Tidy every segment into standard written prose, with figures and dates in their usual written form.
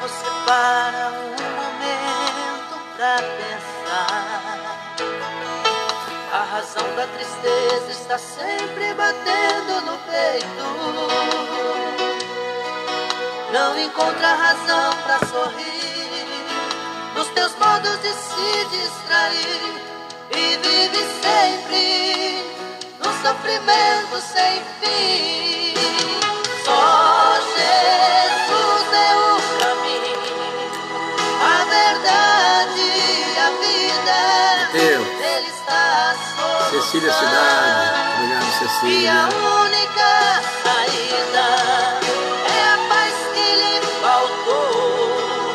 você para um momento pra pensar, a razão da tristeza está sempre batendo no peito. Não encontra razão pra sorrir nos teus modos de se distrair, e vive sempre num sofrimento sem fim. Só Jesus é o caminho, a verdade e a vida. Deus. Ele está a solução. Cecília Cidade, obrigado, E Cecília. a única saída é a paz que lhe faltou,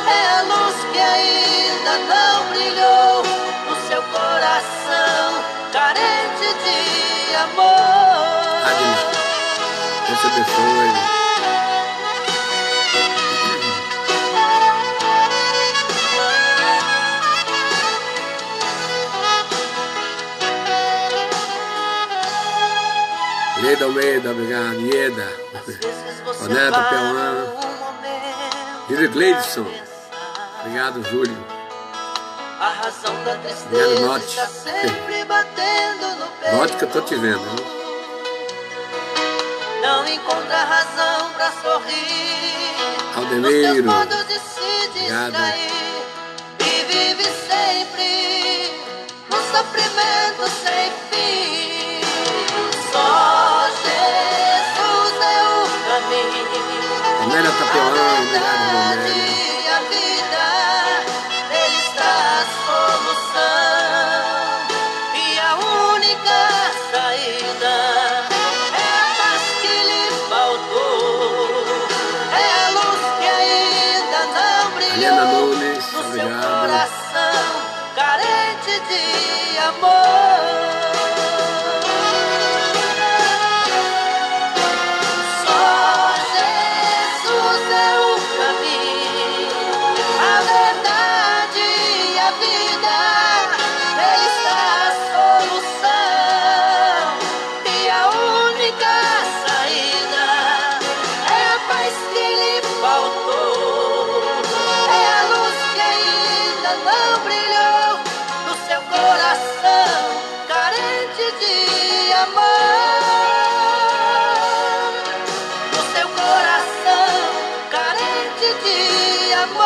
é a luz que ainda não brilhou no seu coração carente de amor. Ademir, Deus te abençoe. Ieda Almeida, obrigado. Ieda. Às vezes você Neto para Piauana. um momento Júlio Gleidson. pra pensar. Obrigado, Júlio. A razão da Obrigado, tristeza Note. está sempre batendo no peito. Note que eu tô te vendo, viu? Não encontra razão pra sorrir nos teus Aldemiro. modos de se Obrigado. distrair, e vive sempre no sofrimento sem fim. Só Jesus é o caminho, Amélia a Tapiolano, obrigado, verdade Amélia. e a vida. Ele está a solução, e a única saída é a paz que lhe faltou, é a luz que ainda não Helena brilhou Nunes, no seu obrigado. coração carente de amor. Só Jesus é o caminho, a verdade e a vida. Ele está a solução, e a única saída é a paz que lhe faltou, é a luz que ainda não brilhou no seu coração carente de amor. No seu coração carente de amor.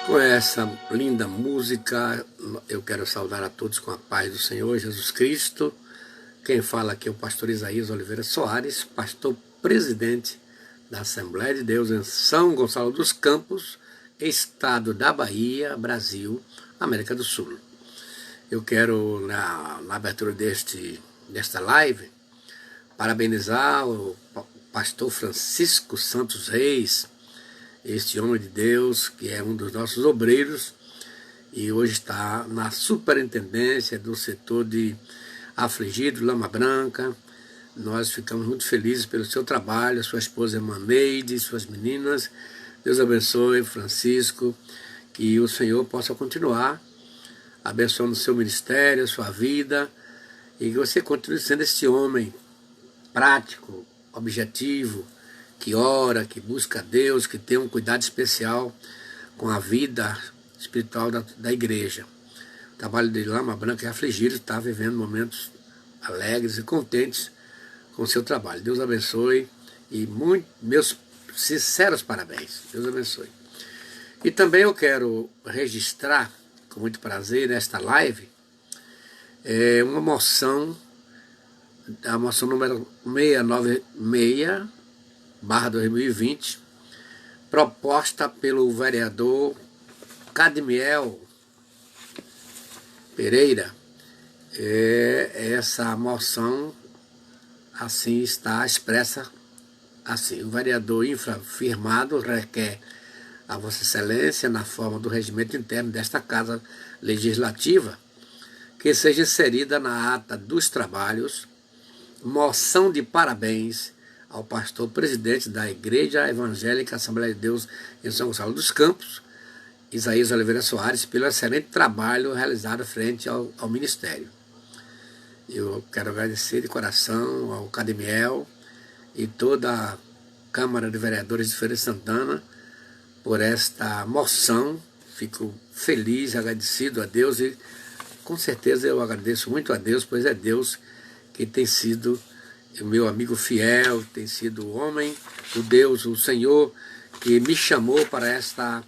Com essa linda música, eu quero saudar a todos com a paz do Senhor Jesus Cristo. Quem fala aqui é o pastor Isaías Oliveira Soares, pastor presidente da Assembleia de Deus em São Gonçalo dos Campos, estado da Bahia, Brasil, América do Sul. Eu quero, na abertura desta live, parabenizar o pastor Francisco Santos Reis, este homem de Deus, que é um dos nossos obreiros, e hoje está na superintendência do setor de afligido, Lama Branca. Nós ficamos muito felizes pelo seu trabalho, sua esposa Emaneide, suas meninas. Deus abençoe, Francisco, que o Senhor possa continuar abençoando o seu ministério, a sua vida, e que você continue sendo esse homem prático, objetivo, que ora, que busca a Deus, que tem um cuidado especial com a vida espiritual da igreja. O trabalho de Lama Branca é afligido, está vivendo momentos alegres e contentes com o seu trabalho. Deus abençoe e meus sinceros parabéns. Deus abençoe. E também eu quero registrar, com muito prazer, nesta live, uma moção, a moção número 696/2020, proposta pelo vereador Cadmiel Pereira. Essa moção assim está expressa assim: o vereador infrafirmado requer a Vossa Excelência, na forma do regimento interno desta Casa Legislativa, que seja inserida na ata dos trabalhos moção de parabéns ao pastor presidente da Igreja Evangélica Assembleia de Deus em São Gonçalo dos Campos Isaías Oliveira Soares pelo excelente trabalho realizado frente ao Ministério. Eu quero agradecer de coração ao Cadmiel e toda a Câmara de Vereadores de Feira de Santana por esta moção. Fico feliz, agradecido a Deus e com certeza eu agradeço muito a Deus, pois é Deus que tem sido o meu amigo fiel, tem sido o homem, o Deus, o Senhor, que me chamou para esta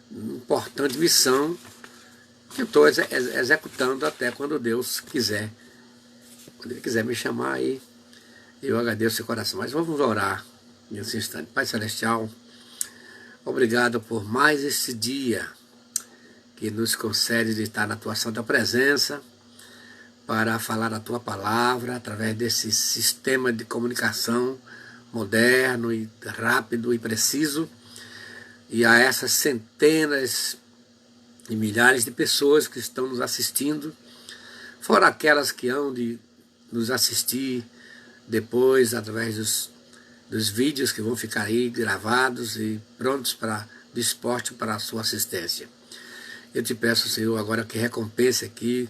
importante missão que eu estou executando até quando Deus quiser. Quando Ele quiser me chamar, aí eu agradeço de coração. Mas vamos orar nesse instante. Pai Celestial, obrigado por mais esse dia que nos concede de estar na Tua santa presença para falar a Tua palavra através desse sistema de comunicação moderno e rápido e preciso, e a essas centenas e milhares de pessoas que estão nos assistindo, fora aquelas que hão de nos assistir depois através dos vídeos que vão ficar aí gravados e prontos para dispostos para a sua assistência. Eu te peço, Senhor, agora que recompense aqui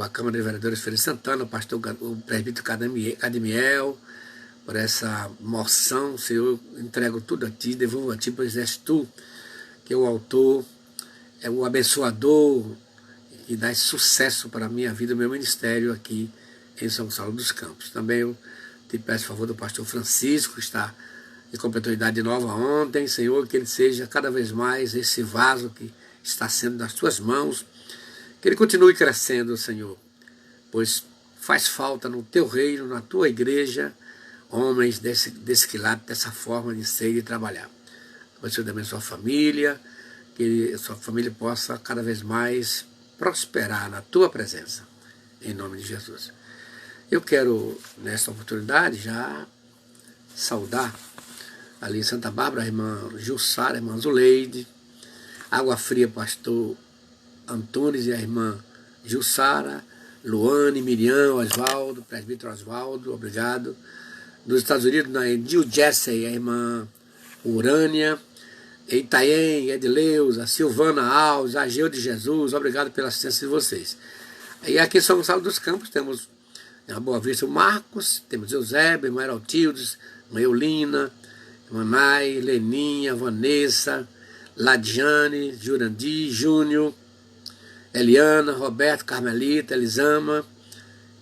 a Câmara de Vereadores de Feira de Santana, o presbítero Cadmiel, por essa moção. Senhor, entrego tudo a Ti, devolvo a Ti, pois és Tu que é o autor, é o abençoador e dá sucesso para a minha vida, o meu ministério aqui em São Gonçalo dos Campos. Também eu te peço, por favor, do pastor Francisco, que está em completou idade nova ontem, Senhor, que ele seja cada vez mais esse vaso que está sendo nas Tuas mãos, que ele continue crescendo, Senhor, pois faz falta no Teu reino, na Tua igreja, homens desse quilate, dessa forma de ser e de trabalhar. Abençoe também a sua família, que a sua família possa cada vez mais prosperar na Tua presença, em nome de Jesus. Eu quero, nesta oportunidade, já saudar ali em Santa Bárbara a irmã Jussara, a irmã Zuleide, Água Fria, pastor Antunes e a irmã Jussara, Luane, Miriam, Oswaldo, presbítero Oswaldo, obrigado. Nos Estados Unidos, em New Jersey, a irmã Urânia, em Itaém, Edileuza, Silvana Alves, Ageu de Jesus, obrigado pela assistência de vocês. E aqui em São Gonçalo dos Campos temos na Boa Vista o Marcos, temos Eusébio, irmã Heraltildes, irmã Eulina, irmã Nai, Leninha, Vanessa, Ladiane, Jurandir, Júnior, Eliana, Roberto, Carmelita, Elisama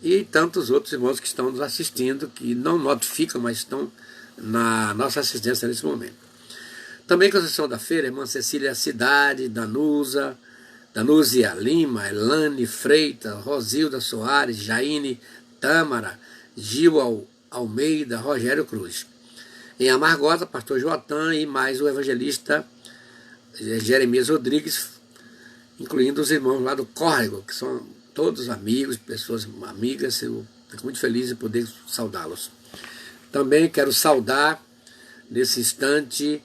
e tantos outros irmãos que estão nos assistindo, que não notificam, mas estão na nossa assistência nesse momento. Também com a sessão da feira, irmã Cecília Cidade, Danúzia Lima, Elane Freitas, Rosilda Soares, Jaine Tâmara, Gil Almeida, Rogério Cruz. Em Amargosa, pastor Joatan e mais o evangelista Jeremias Rodrigues, incluindo os irmãos lá do Córrego, que são todos amigos, pessoas amigas. Eu fico muito feliz de poder saudá-los. Também quero saudar, nesse instante,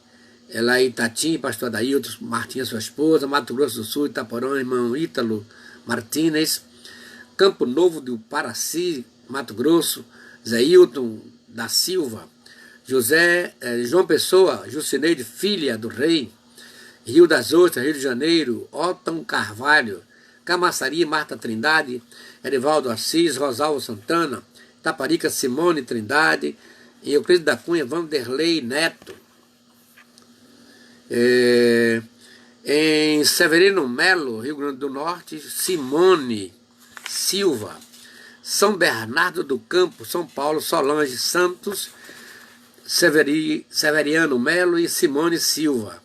lá em Itatim, pastor Adailton Martins, sua esposa, Mato Grosso do Sul, Itaporã, irmão Ítalo Martínez, Campo Novo do Paraci, Mato Grosso, Zé Hilton da Silva, João Pessoa, Jucineide, filha do rei, Rio das Ostras, Rio de Janeiro, Otton Carvalho, Camaçari, Marta Trindade, Erivaldo Assis, Rosalvo Santana, Taparica, Simone Trindade, e Euclides da Cunha, Vanderlei Neto. Em Severino Melo, Rio Grande do Norte, Simone Silva. São Bernardo do Campo, São Paulo, Solange Santos, Severiano Melo e Simone Silva.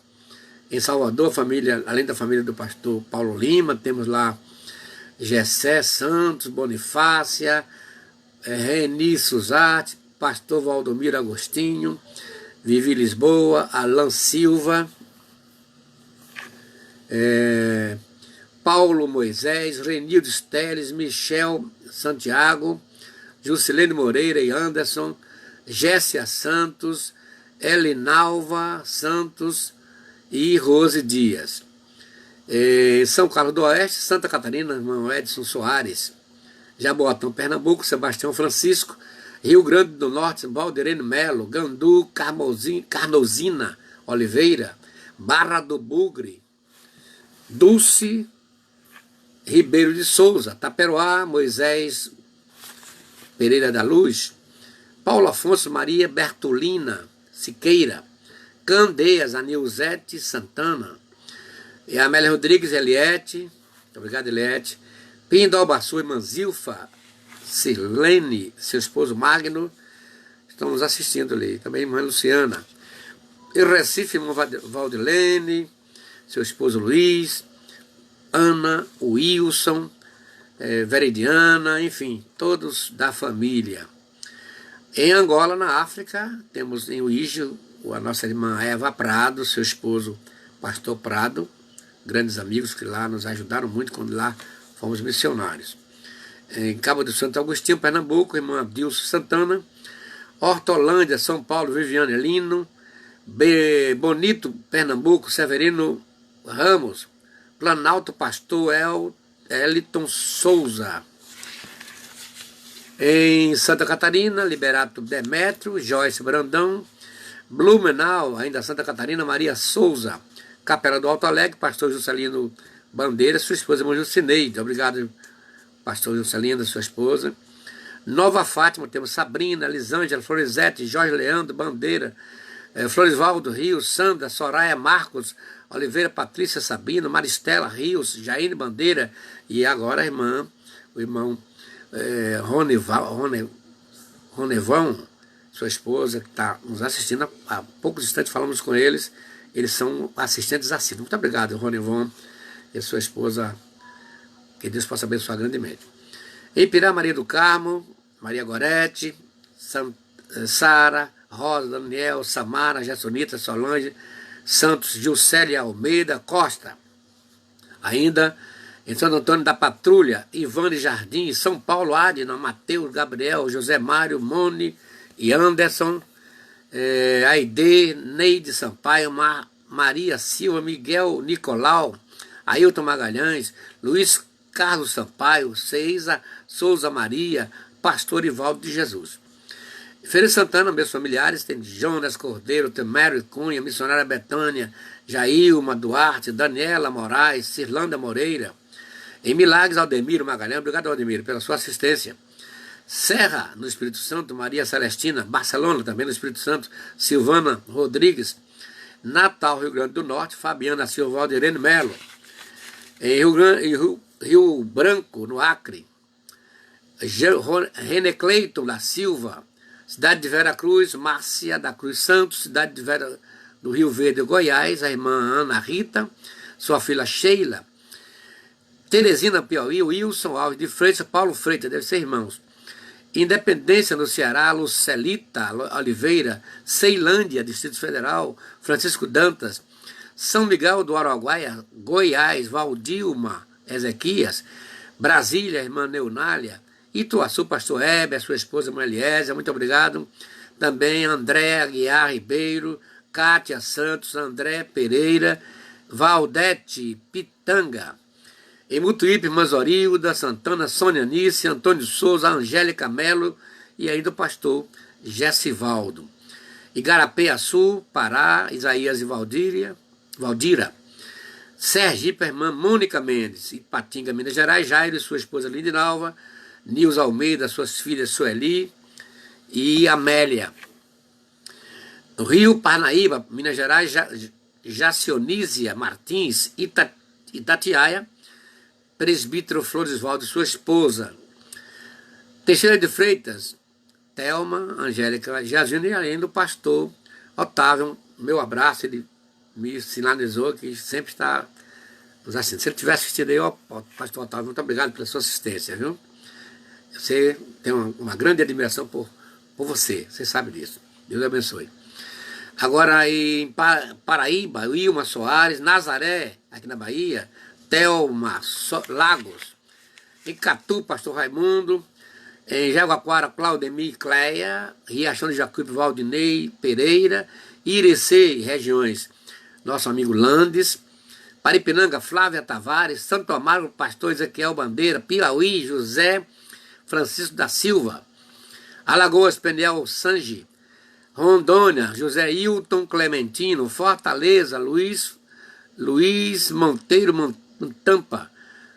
Em Salvador, família, além da família do pastor Paulo Lima, temos lá Gessé Santos, Bonifácia, Reni Suzarte, pastor Valdomiro Agostinho, Vivi Lisboa, Alan Silva, Paulo Moisés, Renildo Steles, Michel Santiago, Juscelene Moreira e Anderson, Gessia Santos, Elinalva Santos e Rose Dias. São Carlos do Oeste, Santa Catarina, irmão Edson Soares, Jaboatão, Pernambuco, Sebastião Francisco, Rio Grande do Norte, Valdirene Melo, Gandu, Carnozina Oliveira, Barra do Bugre, Dulce Ribeiro de Souza, Taperoá, Moisés Pereira da Luz, Paulo Afonso Maria Bertolina Siqueira, Candeias Anilzete Santana, e Amélia Rodrigues Eliette, obrigado Eliette, Pindalbaçu e Manzilfa Sirlene, seu esposo Magno, estão nos assistindo ali, também irmã Luciana, e Recife, irmã Valdilene, seu esposo Luiz, Ana, Wilson, Veridiana, enfim, todos da família. Em Angola, na África, temos em Uígio a nossa irmã Eva Prado, seu esposo Pastor Prado, grandes amigos que lá nos ajudaram muito quando lá fomos missionários. Em Cabo do Santo Agostinho, Pernambuco, irmã Dilson Santana, Hortolândia, São Paulo, Viviane Lino, Bonito, Pernambuco, Severino Ramos, Planalto, Pastor Eliton Souza. Em Santa Catarina, Liberato Demétrio, Joyce Brandão, Blumenau, ainda Santa Catarina, Maria Souza, Capela do Alto Alegre, pastor Juscelino Bandeira, sua esposa, irmã Jucineide. Obrigado, pastor Juscelino, sua esposa. Nova Fátima, temos Sabrina, Lisângela, Florizete, Jorge Leandro, Bandeira, Florisvaldo Rios, Sandra, Soraya Marcos, Oliveira, Patrícia Sabino, Maristela Rios, Jaine Bandeira, e agora o irmão Ronevão, sua esposa, que está nos assistindo. Há poucos instantes falamos com eles são assistentes assíduos. Muito obrigado, Ronevão, e sua esposa, que Deus possa abençoar grandemente. Em Pirá, Maria do Carmo, Maria Gorete, Sara, Rosa, Daniel, Samara, Gessonita, Solange, Santos, Gilcélia Almeida Costa. Ainda em Santo Antônio da Patrulha, Ivane Jardim, São Paulo, Adina, Mateus, Gabriel, José Mário, Mone e Anderson, Aide, Neide Sampaio, Maria Silva, Miguel Nicolau, Ailton Magalhães, Luiz Carlos Sampaio, Ceiza Souza Maria, Pastor Ivaldo de Jesus. Feira de Santana, meus familiares, tem Jonas Cordeiro, tem Mary Cunha, Missionária Betânia, Jailma Duarte, Daniela Moraes, Cirlanda Moreira. Em Milagres, Aldemiro Magalhães, obrigado Aldemiro pela sua assistência. Serra, no Espírito Santo, Maria Celestina, Barcelona, também no Espírito Santo, Silvana Rodrigues. Natal, Rio Grande do Norte, Fabiana Silva Valdirene Melo. Em Rio Branco, no Acre, René Cleiton da Silva. Cidade de Vera Cruz, Márcia da Cruz Santos. Cidade de Vera do Rio Verde, Goiás, a irmã Ana Rita, sua filha Sheila. Teresina, Piauí, Wilson Alves de Freitas, Paulo Freitas, deve ser irmãos. Independência, no Ceará, Lucelita Oliveira, Ceilândia, Distrito Federal, Francisco Dantas, São Miguel do Araguaia, Goiás, Valdilma Ezequias, Brasília, irmã Neunália, Ituaçu, pastor Heber, sua esposa Meliesia, muito obrigado. Também André Aguiar Ribeiro, Cátia Santos, André Pereira, Valdete Pitanga. Em Mutuípe, Manzorilda, Santana, Sônia Nice, Antônio Souza, Angélica Melo e ainda o pastor Gessivaldo. Igarapé-Açu, Pará, Isaías e Valdira. Sergipe, a irmã Mônica Mendes. Ipatinga, Minas Gerais, Jairo e sua esposa Lindinalva. Nils Almeida, suas filhas Sueli e Amélia. No Rio, Parnaíba, Minas Gerais, Jacionísia Martins, Itatiaia, presbítero Florisvaldo e sua esposa. Teixeira de Freitas, Thelma, Angélica, Jazina e além do pastor Otávio. Meu abraço, ele me sinalizou que sempre está nos assistindo. Se ele estiver assistindo aí, pastor Otávio, muito obrigado pela sua assistência, viu? Você tem uma grande admiração por você sabe disso. Deus abençoe. Agora em Paraíba, Wilma Soares, Nazaré, aqui na Bahia, Thelma Lagos. Em Catu, pastor Raimundo. Em Jaguaquara, Claudemir Cleia. Riachão de Jacuípe, Valdinei Pereira. Irecê, regiões, nosso amigo Landes. Paripinanga, Flávia Tavares. Santo Amaro, pastor Ezequiel Bandeira. Piauí, José Francisco da Silva. Alagoas, Peniel Sanji. Rondônia, José Hilton Clementino. Fortaleza, Luiz Monteiro no Tampa.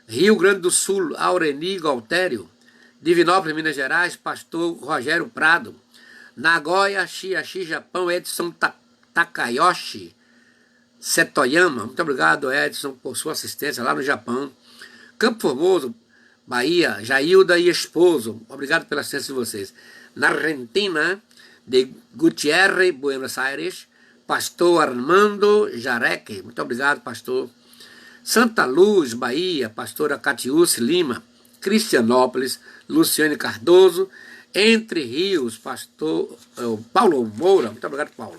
Rio Grande do Sul, Aureni Galtério. Divinópolis, Minas Gerais, pastor Rogério Prado. Nagoya, Shiashi, Japão, Edson Takayoshi Setoyama. Muito obrigado, Edson, por sua assistência lá no Japão. Campo Formoso, Bahia, Jailda e esposo. Obrigado pela assistência de vocês. Na Argentina, de Gutierrez, Buenos Aires, pastor Armando Jareque. Muito obrigado, pastor. Santa Luz, Bahia, pastora Catiúce Lima. Cristianópolis, Luciane Cardoso. Entre Rios, pastor Paulo Moura. Muito obrigado, Paulo.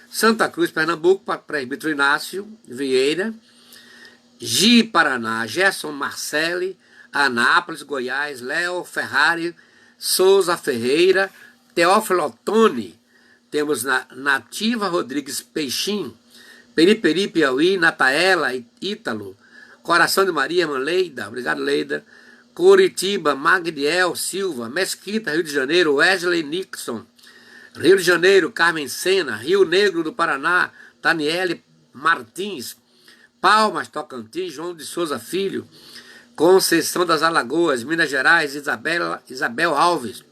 Santa Cruz, Pernambuco, presbítero Inácio Vieira. Gi, Paraná, Gerson Marcelli. Anápolis, Goiás, Léo Ferrari, Souza Ferreira, Teófilo Ottoni. Temos Nativa Rodrigues Peixim, Periperi, Piauí, Nataela, Ítalo, Coração de Maria, Leida, obrigado, Leida. Curitiba, Magdiel Silva, Mesquita, Rio de Janeiro, Wesley Nixon. Rio de Janeiro, Carmen Sena. Rio Negro do Paraná, Daniele Martins. Palmas, Tocantins, João de Souza Filho. Conceição das Alagoas, Minas Gerais, Isabel Alves.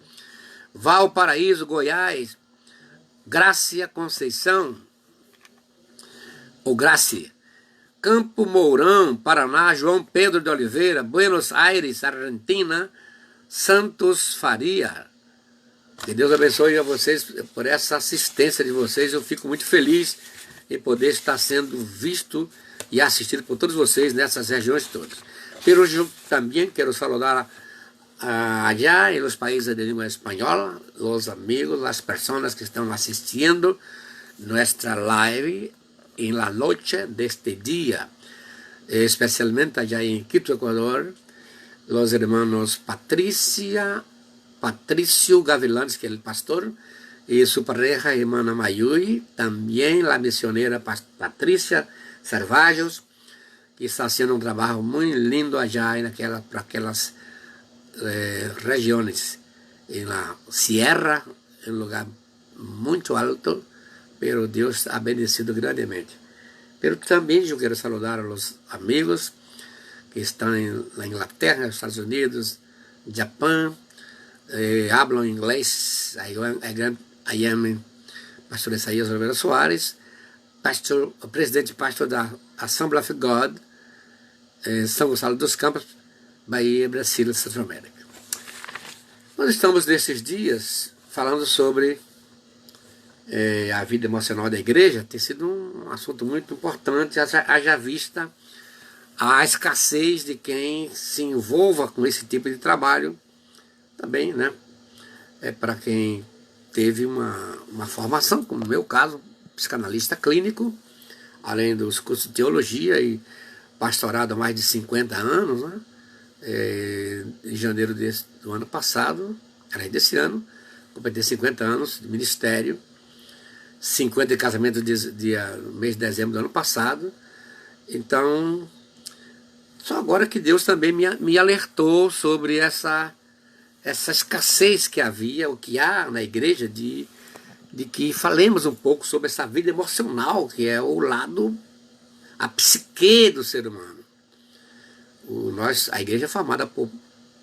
Valparaíso, Goiás, Grácia Conceição, ou Grácia. Campo Mourão, Paraná, João Pedro de Oliveira. Buenos Aires, Argentina, Santos Faria. Que Deus abençoe a vocês por essa assistência de vocês. Eu fico muito feliz em poder estar sendo visto e assistido por todos vocês nessas regiões todas. Pero yo también quiero saludar allá en los países de lengua española, los amigos, las personas que están asistiendo nuestra live en la noche de este día, especialmente allá en Quito, Ecuador, los hermanos Patricio Gavilanes, que es el pastor, y su pareja, hermana Mayui, también la misionera Patricia Cervallos, que está haciendo un trabajo muy lindo allá en aquellas regiones, en la sierra, en un lugar muy alto, pero Dios ha bendecido grandemente. Pero también yo quiero saludar a los amigos que están en la Inglaterra, Estados Unidos, Japón, hablan inglés. I am pastor Isaías Oliveira Soares, presidente pastor da Assembly of God, São Gonçalo dos Campos, Bahia, Brasil, Centro-América. Nós estamos nesses dias falando sobre a vida emocional da igreja. Tem sido um assunto muito importante, haja vista a escassez de quem se envolva com esse tipo de trabalho também, né? Para quem teve uma formação, como no meu caso, psicanalista clínico, além dos cursos de teologia e pastorado há mais de 50 anos, né? Em janeiro do ano passado, desse ano, completei 50 anos de ministério, 50 de casamento no mês de dezembro do ano passado. Então, só agora que Deus também me alertou sobre essa escassez que havia, o que há na igreja, de que falemos um pouco sobre essa vida emocional, que é o lado, a psique do ser humano. A igreja é formada por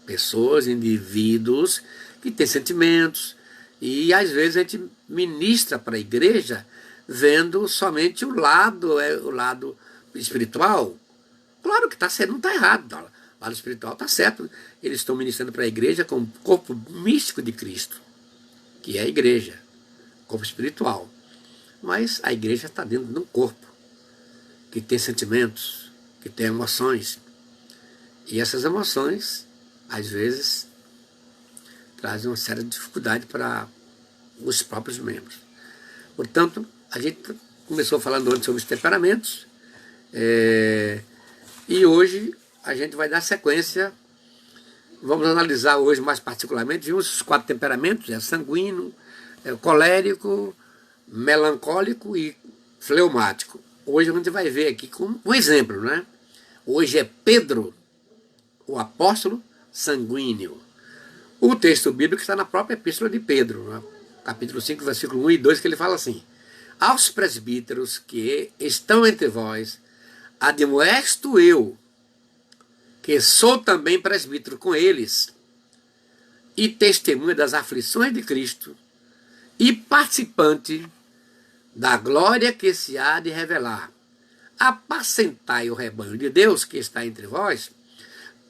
pessoas, indivíduos que têm sentimentos, e às vezes a gente ministra para a igreja vendo somente o lado espiritual. Claro que não está errado, o lado espiritual está certo. Eles estão ministrando para a igreja com o corpo místico de Cristo, que é a igreja, corpo espiritual. Mas a igreja está dentro de um corpo que tem sentimentos, que tem emoções. E essas emoções, às vezes, trazem uma séria dificuldade para os próprios membros. Portanto, a gente começou falando antes sobre os temperamentos, e hoje a gente vai dar sequência. Vamos analisar hoje mais particularmente, vimos os 4 temperamentos: sanguíneo, colérico, melancólico e fleumático. Hoje a gente vai ver aqui com um exemplo, né? Hoje é Pedro, o apóstolo sanguíneo. O texto bíblico está na própria epístola de Pedro, né? Capítulo 5, versículo 1 e 2, que ele fala assim: aos presbíteros que estão entre vós, admoesto eu, que sou também presbítero com eles, e testemunha das aflições de Cristo, e participante da glória que se há de revelar. Apacentai o rebanho de Deus que está entre vós,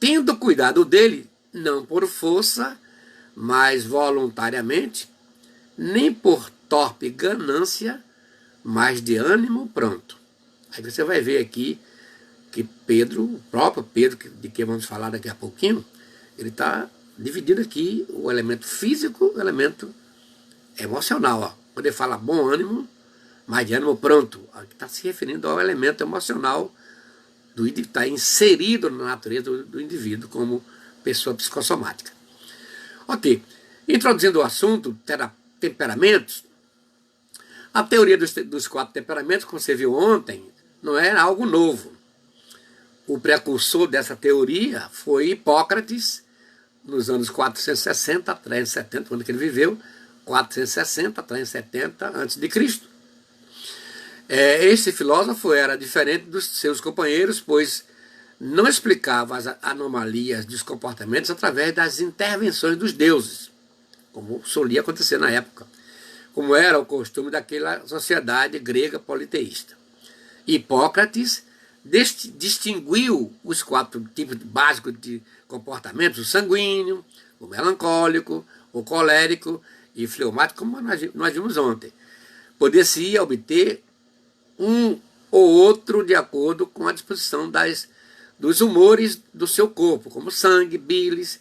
tendo cuidado dele, não por força, mas voluntariamente, nem por torpe ganância, mas de ânimo pronto. Aí você vai ver aqui que Pedro, o próprio Pedro, de quem vamos falar daqui a pouquinho, ele está dividindo aqui o elemento físico e o elemento emocional. Ó. Quando ele fala bom ânimo, mas de ânimo pronto, está se referindo ao elemento emocional do indivíduo, está inserido na natureza do indivíduo como pessoa psicossomática. Ok, introduzindo o assunto, temperamentos, a teoria dos 4 temperamentos, como você viu ontem, não era algo novo. O precursor dessa teoria foi Hipócrates, nos anos 460 a 370, quando ele viveu, 460 a 370 a.C. Esse filósofo era diferente dos seus companheiros, pois não explicava as anomalias dos comportamentos através das intervenções dos deuses, como solia acontecer na época, como era o costume daquela sociedade grega politeísta. Hipócrates distinguiu os 4 tipos básicos de comportamentos: o sanguíneo, o melancólico, o colérico e fleumático, como nós vimos ontem. Poder-se obter um ou outro de acordo com a disposição dos humores do seu corpo, como sangue, bilis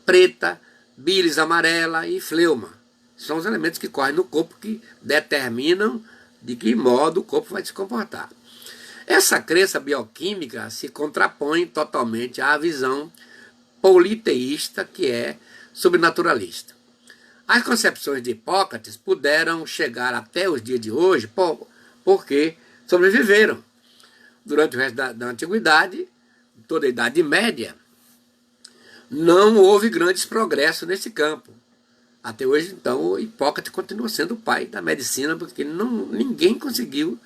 preta, bilis amarela e fleuma. São os elementos que correm no corpo que determinam de que modo o corpo vai se comportar. Essa crença bioquímica se contrapõe totalmente à visão politeísta, que é sobrenaturalista. As concepções de Hipócrates puderam chegar até os dias de hoje porque sobreviveram. Durante o resto da Antiguidade, toda a Idade Média, não houve grandes progressos nesse campo. Até hoje, então, Hipócrates continua sendo o pai da medicina, porque ninguém conseguiu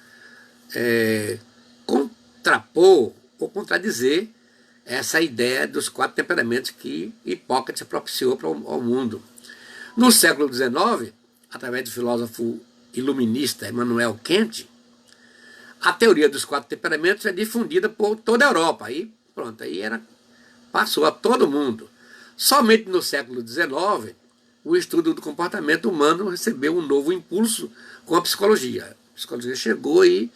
contrapor ou contradizer essa ideia dos 4 temperamentos que Hipócrates propiciou ao mundo. No século XIX, através do filósofo iluminista Immanuel Kant, a teoria dos 4 temperamentos é difundida por toda a Europa. Aí, pronto, passou a todo mundo. Somente no século XIX, o estudo do comportamento humano recebeu um novo impulso com a psicologia. A psicologia chegou e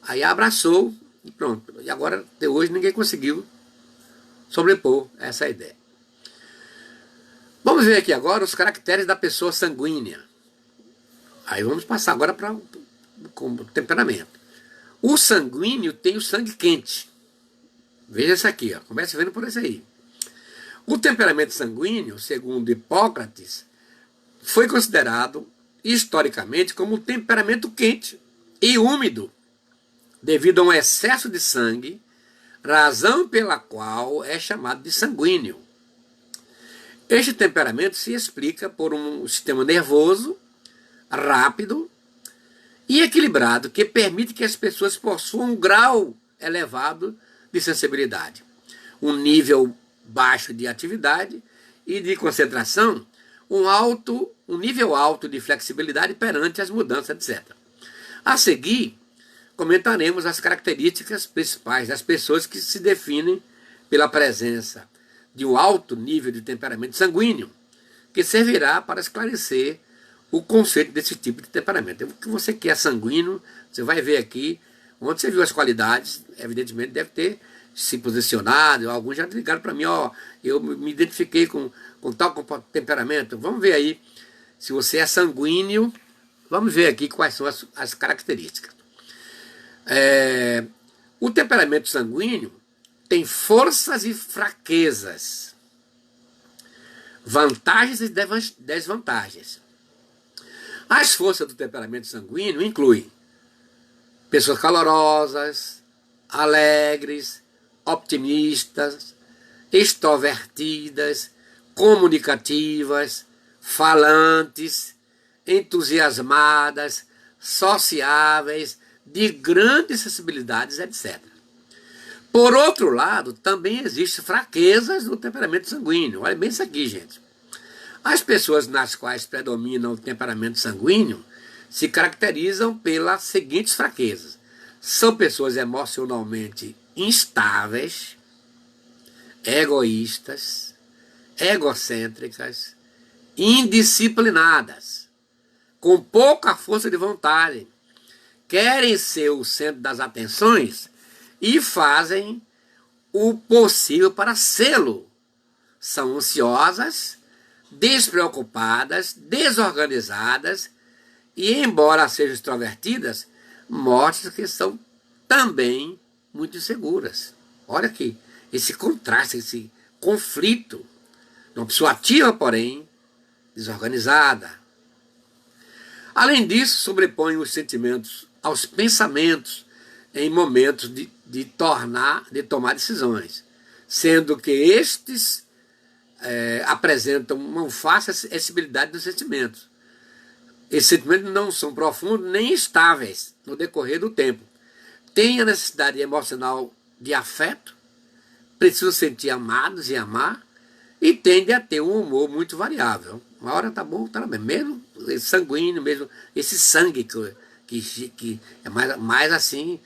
aí abraçou e pronto. E agora, até hoje, ninguém conseguiu sobrepor essa ideia. Vamos ver aqui agora os caracteres da pessoa sanguínea. Aí vamos passar agora para o temperamento. O sanguíneo tem o sangue quente. Veja isso aqui, ó. Comece vendo por isso aí. O temperamento sanguíneo, segundo Hipócrates, foi considerado historicamente como um temperamento quente e úmido, devido a um excesso de sangue, razão pela qual é chamado de sanguíneo. Este temperamento se explica por um sistema nervoso, rápido e equilibrado, que permite que as pessoas possuam um grau elevado de sensibilidade, um nível baixo de atividade e de concentração, um nível alto de flexibilidade perante as mudanças, etc. A seguir, comentaremos as características principais das pessoas que se definem pela presença de um alto nível de temperamento sanguíneo, que servirá para esclarecer o conceito desse tipo de temperamento. O que você quer sanguíneo, você vai ver aqui, onde você viu as qualidades, evidentemente deve ter se posicionado, alguns já ligaram para mim, ó, eu me identifiquei com tal temperamento. Vamos ver aí se você é sanguíneo, vamos ver aqui quais são as características. O temperamento sanguíneo tem forças e fraquezas, vantagens e desvantagens. As forças do temperamento sanguíneo incluem pessoas calorosas, alegres, optimistas, extrovertidas, comunicativas, falantes, entusiasmadas, sociáveis, de grandes sensibilidades, etc. Por outro lado, também existem fraquezas no temperamento sanguíneo. Olha bem isso aqui, gente. As pessoas nas quais predomina o temperamento sanguíneo se caracterizam pelas seguintes fraquezas. São pessoas emocionalmente instáveis, egoístas, egocêntricas, indisciplinadas, com pouca força de vontade, querem ser o centro das atenções e fazem o possível para sê-lo. São ansiosas, despreocupadas, desorganizadas e, embora sejam extrovertidas, mostram que são também muito inseguras. Olha aqui, esse contraste, esse conflito. Uma pessoa ativa, porém, desorganizada. Além disso, sobrepõe os sentimentos aos pensamentos em momentos de tomar decisões, sendo que estes apresentam uma fácil acessibilidade dos sentimentos. Esses sentimentos não são profundos nem estáveis no decorrer do tempo. Têm a necessidade emocional de afeto, precisam sentir amados e amar, e tendem a ter um humor muito variável. Uma hora tá bom, tá bem. Mesmo sanguíneo, mesmo esse sangue que é mais assim,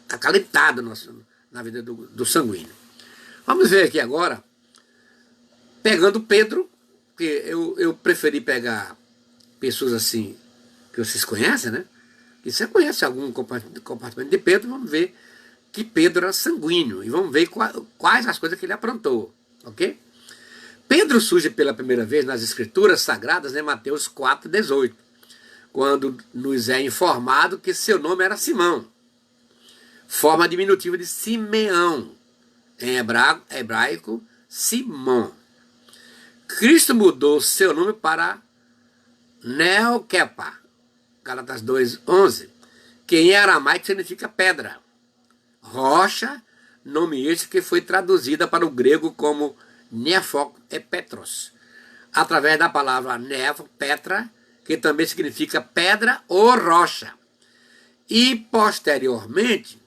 acalentado na vida do sanguíneo. Vamos ver aqui agora, pegando Pedro, porque eu preferi pegar pessoas assim, que vocês conhecem, né? E você conhece algum comportamento de Pedro, vamos ver que Pedro era sanguíneo, e vamos ver quais as coisas que ele aprontou, ok? Pedro surge pela primeira vez nas Escrituras Sagradas, em Mateus 4,18, quando nos é informado que seu nome era Simão, forma diminutiva de Simeão, em hebraico, Simão. Cristo mudou seu nome para Neokepa, Gálatas 2,11, que em aramaico significa pedra, rocha, nome este que foi traduzida para o grego como Nefo e Petros, através da palavra Nefo, Petra, que também significa pedra ou rocha, e posteriormente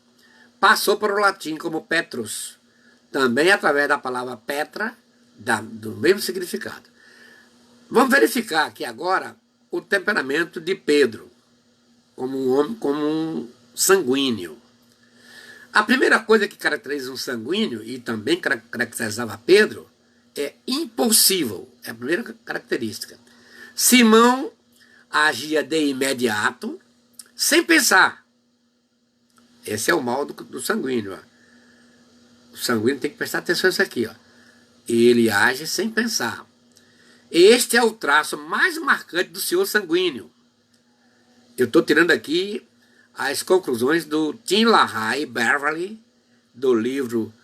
passou para o latim como Petrus, também através da palavra Petra, do mesmo significado. Vamos verificar aqui agora o temperamento de Pedro, como um homem, como um sanguíneo. A primeira coisa que caracteriza um sanguíneo, e também caracterizava Pedro, é impulsivo, é a primeira característica. Simão agia de imediato, sem pensar. Esse é o mal do sanguíneo. Ó. O sanguíneo tem que prestar atenção nisso aqui. Ó. Ele age sem pensar. Este é o traço mais marcante do senhor sanguíneo. Eu estou tirando aqui as conclusões do Tim LaHaye Beverly, do livro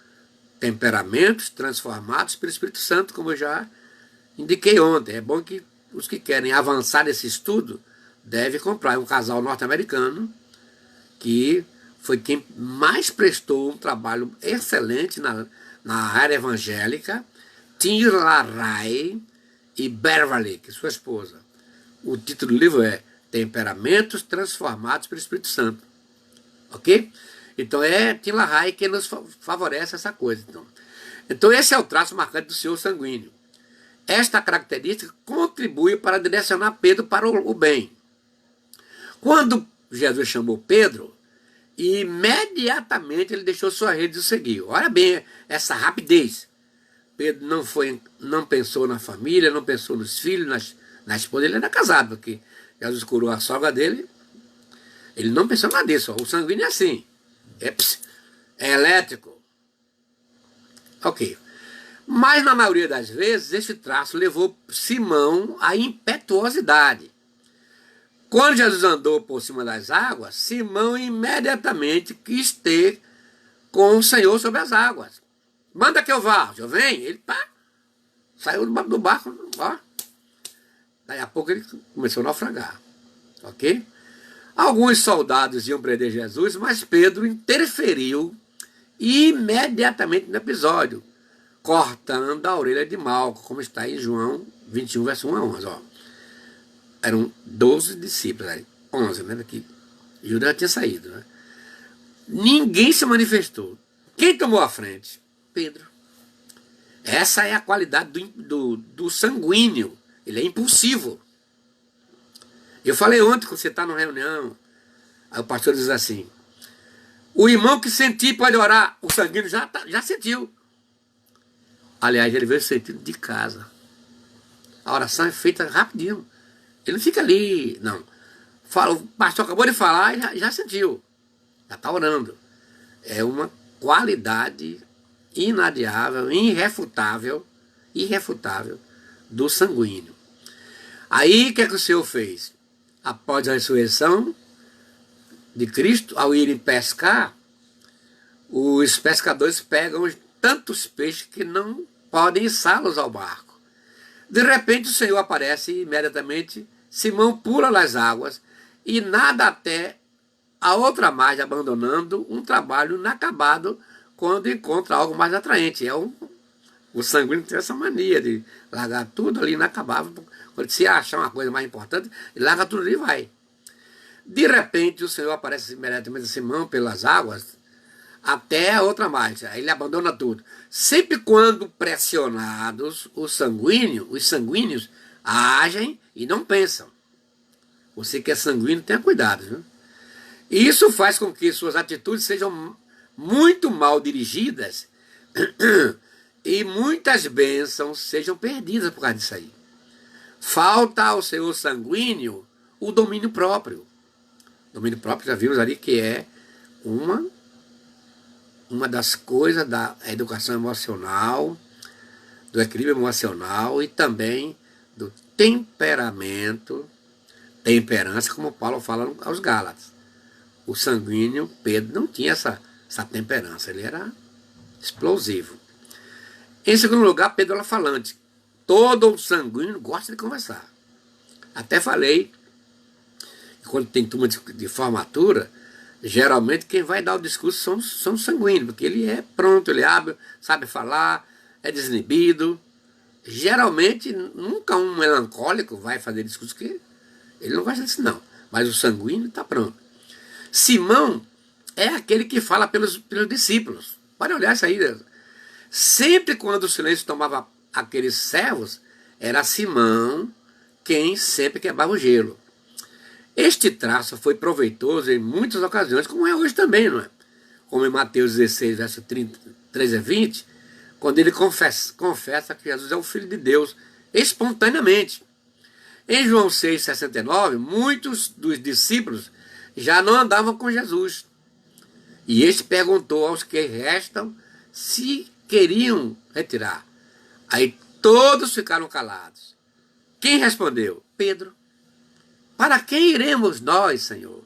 Temperamentos Transformados pelo Espírito Santo, como eu já indiquei ontem. É bom que os que querem avançar nesse estudo devem comprar. É um casal norte-americano que foi quem mais prestou um trabalho excelente na área evangélica, Tim LaHaye e Beverly, que é sua esposa. O título do livro é Temperamentos Transformados pelo Espírito Santo. Ok? Então é Tim LaHaye que nos favorece essa coisa. Então esse é o traço marcante do senhor sanguíneo. Esta característica contribui para direcionar Pedro para o bem. Quando Jesus chamou Pedro, imediatamente ele deixou sua rede e o seguiu. Olha bem essa rapidez. Pedro não pensou na família, não pensou nos filhos, na esposa. Ele era casado, porque Jesus curou a sogra dele. Ele não pensou nada disso. O sanguíneo é assim. É elétrico. Ok. Mas na maioria das vezes, esse traço levou Simão à impetuosidade. Quando Jesus andou por cima das águas, Simão imediatamente quis ter com o Senhor sobre as águas. Manda que eu vá. Eu venho. Ele saiu do barco. Ó. Daí a pouco ele começou a naufragar. Ok? Alguns soldados iam prender Jesus, mas Pedro interferiu imediatamente no episódio, cortando a orelha de Malco, como está em João 21, verso 1 a 11. Ó. Eram 12 discípulos, 11, né? Que Judas tinha saído. Né? Ninguém se manifestou. Quem tomou a frente? Pedro. Essa é a qualidade do sanguíneo. Ele é impulsivo. Eu falei ontem, quando você está numa reunião, aí o pastor diz assim, o irmão que sentir pode orar. O sanguíneo já sentiu. Aliás, ele veio sentindo de casa. A oração é feita rapidinho. Ele não fica ali, não. Fala, o pastor acabou de falar e já sentiu. Já está orando. É uma qualidade inadiável, irrefutável do sanguíneo. Aí, o que é que o Senhor fez? Após a ressurreição de Cristo, ao irem pescar, os pescadores pegam tantos peixes que não podem içá-los ao barco. De repente, o Senhor aparece e imediatamente Simão pula nas águas e nada até a outra margem, abandonando um trabalho inacabado quando encontra algo mais atraente. O sanguíneo tem essa mania de largar tudo ali inacabável. Quando se achar uma coisa mais importante, ele larga tudo ali e vai. De repente, o Senhor aparece imediatamente a Simão pelas águas até a outra margem. Aí ele abandona tudo. Sempre quando pressionados, os sanguíneos agem e não pensam. Você que é sanguíneo, tenha cuidado, viu? E isso faz com que suas atitudes sejam muito mal dirigidas e muitas bênçãos sejam perdidas por causa disso aí. Falta ao Senhor sanguíneo o domínio próprio. Domínio próprio, já vimos ali que é uma das coisas da educação emocional, do equilíbrio emocional e também do temperamento, temperança, como Paulo fala aos Gálatas. O sanguíneo, Pedro, não tinha essa temperança, ele era explosivo. Em segundo lugar, Pedro era falante. Todo sanguíneo gosta de conversar. Até falei, quando tem turma de formatura, geralmente quem vai dar o discurso são sanguíneos, porque ele é pronto, ele abre, sabe falar, é desinibido. Geralmente, nunca um melancólico vai fazer discurso, que ele não gosta disso não. Mas o sanguíneo está pronto. Simão é aquele que fala pelos discípulos. Pode olhar isso aí. Sempre quando o silêncio tomava aqueles servos, era Simão quem sempre quebrava o gelo. Este traço foi proveitoso em muitas ocasiões, como é hoje também, não é? Como em Mateus 16, verso 13 a 20, quando ele confessa que Jesus é o Filho de Deus, espontaneamente. Em João 6,69, muitos dos discípulos já não andavam com Jesus. E este perguntou aos que restam se queriam retirar. Aí todos ficaram calados. Quem respondeu? Pedro. Para quem iremos nós, Senhor?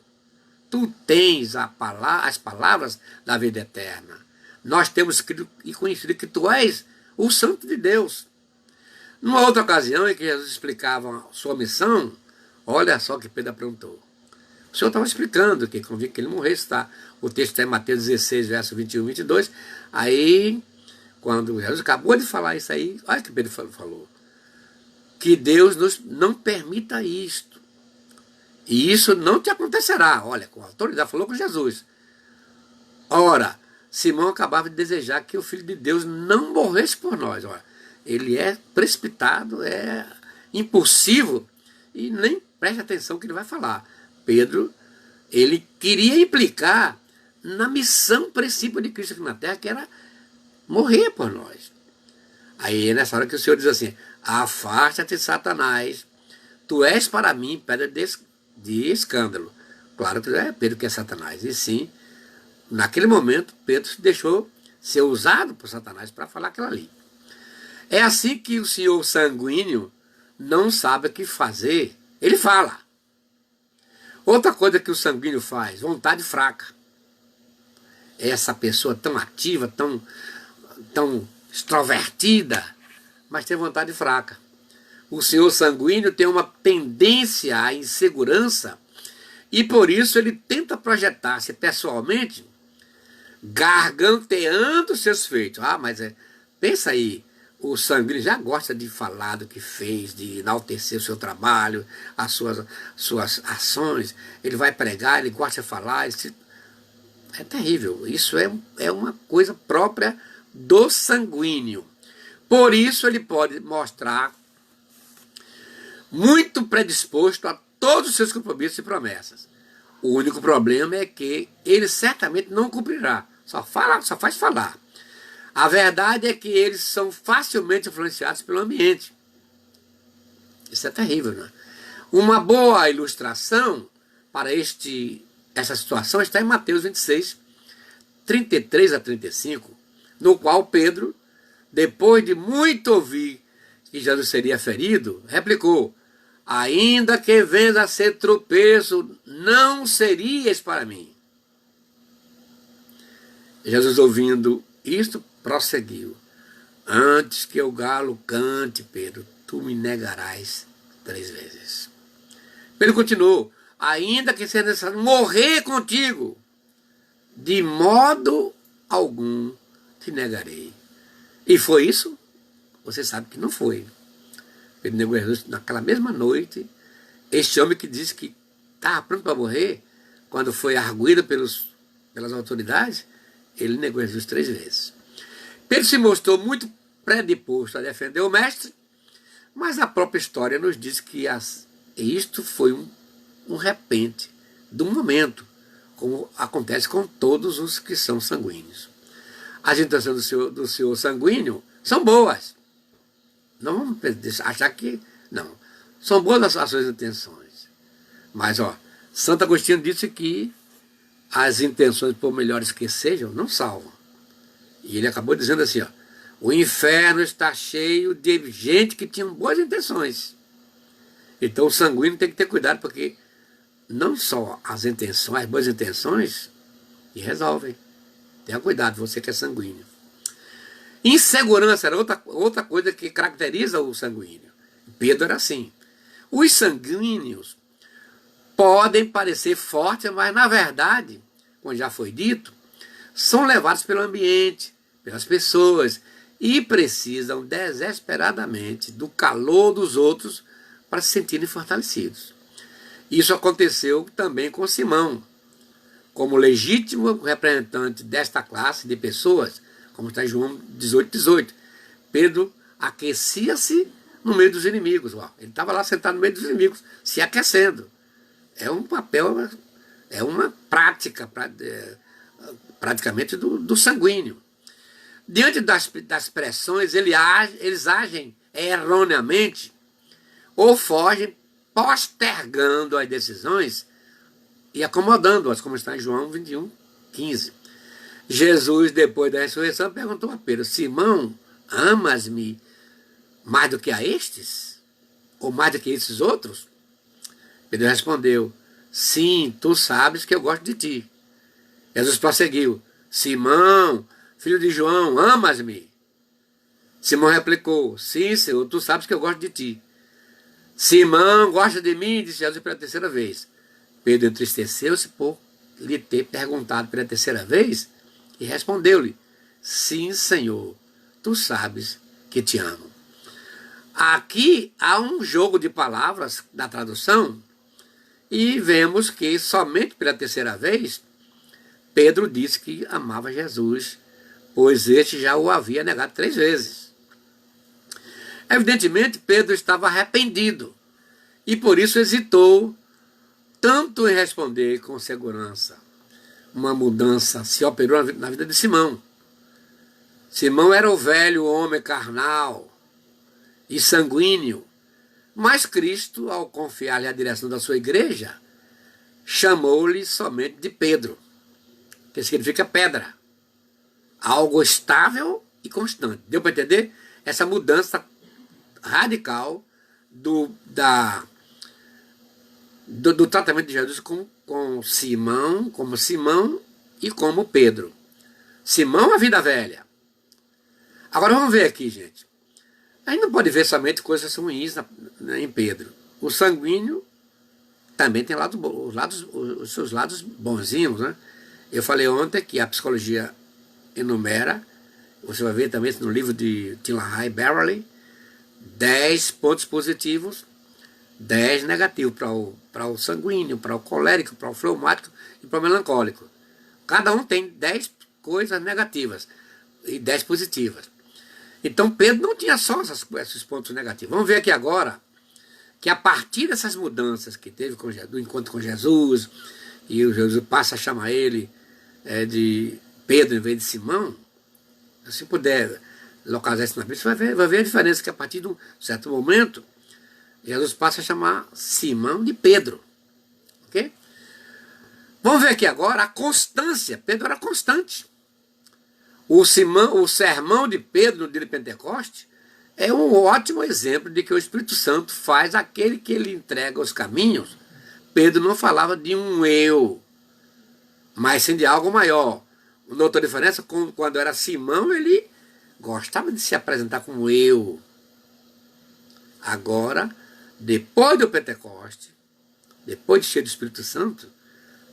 Tu tens as palavras da vida eterna. Nós temos crido e conhecido que tu és o Santo de Deus. Numa outra ocasião em que Jesus explicava a sua missão, olha só que Pedro perguntou. O Senhor estava explicando que convinha que ele morresse, tá? O texto está em Mateus 16, verso 21 e 22. Aí, quando Jesus acabou de falar isso aí, olha que Pedro falou. Que Deus não permita isto. E isso não te acontecerá. Olha, com autoridade, falou com Jesus. Ora, Simão acabava de desejar que o Filho de Deus não morresse por nós. Olha, ele é precipitado, é impulsivo e nem preste atenção no que ele vai falar. Pedro, ele queria implicar na missão princípio de Cristo aqui na terra, que era morrer por nós. Aí é nessa hora que o Senhor diz assim, afasta-te, Satanás, tu és para mim pedra de escândalo. Claro que não é Pedro que é Satanás, e sim, naquele momento, Pedro se deixou ser usado por Satanás para falar aquilo ali. É assim que o senhor sanguíneo não sabe o que fazer, ele fala. Outra coisa que o sanguíneo faz, vontade fraca. Essa pessoa tão ativa, tão extrovertida, mas tem vontade fraca. O senhor sanguíneo tem uma tendência à insegurança e por isso ele tenta projetar-se pessoalmente, garganteando seus feitos. Mas pensa aí, o sanguíneo já gosta de falar do que fez, de enaltecer o seu trabalho, as suas ações. Ele vai pregar, ele gosta de falar. É terrível. Isso é uma coisa própria do sanguíneo. Por isso ele pode mostrar muito predisposto a todos os seus compromissos e promessas. O único problema é que ele certamente não cumprirá. Só faz falar. A verdade é que eles são facilmente influenciados pelo ambiente. Isso é terrível, né? Uma boa ilustração para essa situação está em Mateus 26, 33 a 35, no qual Pedro, depois de muito ouvir que Jesus seria ferido, replicou: ainda que venha a ser tropeço, não serias para mim. Jesus, ouvindo isto, prosseguiu: antes que o galo cante, Pedro, tu me negarás 3 vezes. Pedro continuou: ainda que seja necessário morrer contigo, de modo algum te negarei. E foi isso? Você sabe que não foi. Pedro negou Jesus naquela mesma noite. Este homem que disse que estava pronto para morrer, quando foi arguido pelas autoridades, ele negou Jesus 3 vezes. Pedro se mostrou muito predisposto a defender o mestre, mas a própria história nos diz que isto foi um repente, de um momento, como acontece com todos os que são sanguíneos. As intenções do senhor sanguíneo são boas. Não vamos achar que não. São boas as suas intenções. Mas, Santo Agostinho disse que as intenções, por melhores que sejam, não salvam. E ele acabou dizendo assim, o inferno está cheio de gente que tinha boas intenções. Então o sanguíneo tem que ter cuidado, porque não só as boas intenções, que resolvem. Tenha cuidado, você que é sanguíneo. Insegurança era outra coisa que caracteriza o sanguíneo. Pedro era assim. Os sanguíneos podem parecer fortes, mas na verdade, como já foi dito, são levados pelo ambiente, pelas pessoas, e precisam desesperadamente do calor dos outros para se sentirem fortalecidos. Isso aconteceu também com Simão. Como legítimo representante desta classe de pessoas, como está em João 18. Pedro aquecia-se no meio dos inimigos. Ele estava lá sentado no meio dos inimigos, se aquecendo. É um papel, é uma prática praticamente do sanguíneo. Diante das pressões, eles agem erroneamente ou fogem postergando as decisões e acomodando-as, como está em João 21, 15. Jesus, depois da ressurreição, perguntou a Pedro: Simão, amas-me mais do que a estes? Ou mais do que esses outros? Pedro respondeu: sim, tu sabes que eu gosto de ti. Jesus prosseguiu: Simão, filho de João, amas-me? Simão replicou: sim, Senhor, tu sabes que eu gosto de ti. Simão, gosta de mim? Disse Jesus pela 3ª vez. Pedro entristeceu-se por lhe ter perguntado pela 3ª vez e respondeu-lhe: sim, Senhor, tu sabes que te amo. Aqui há um jogo de palavras da tradução e vemos que somente pela 3ª vez Pedro disse que amava Jesus, pois este já o havia negado 3 vezes. Evidentemente, Pedro estava arrependido e por isso hesitou tanto em responder com segurança. Uma mudança se operou na vida de Simão. Simão era o velho homem carnal e sanguíneo, mas Cristo, ao confiar-lhe a direção da sua igreja, chamou-lhe somente de Pedro, que significa pedra, algo estável e constante. Deu para entender? Essa mudança radical do tratamento de Jesus com Simão, como Simão e como Pedro. Simão, a vida velha. Agora vamos ver aqui, gente. A gente não pode ver somente coisas ruins em Pedro. O sanguíneo também tem os seus lados bonzinhos, né? Eu falei ontem que a psicologia enumera, você vai ver também no livro de Tilahai Beverly, 10 pontos positivos, 10 negativos para o sanguíneo, para o colérico, para o fleumático e para o melancólico. Cada um tem 10 coisas negativas e 10 positivas. Então Pedro não tinha só esses pontos negativos. Vamos ver aqui agora que a partir dessas mudanças que teve do encontro com Jesus, e o Jesus passa a chamar ele de Pedro em vez de Simão, se puder localizar isso na Bíblia, você vai ver a diferença, que a partir de um certo momento, Jesus passa a chamar Simão de Pedro. Ok? Vamos ver aqui agora a constância. Pedro era constante. O sermão de Pedro no dia de Pentecostes é um ótimo exemplo de que o Espírito Santo faz aquele que ele entrega os caminhos. Pedro não falava de um eu, mas sim de algo maior. Notou a diferença? Quando era Simão, ele gostava de se apresentar como eu. Agora, depois do Pentecoste, depois de cheio do Espírito Santo,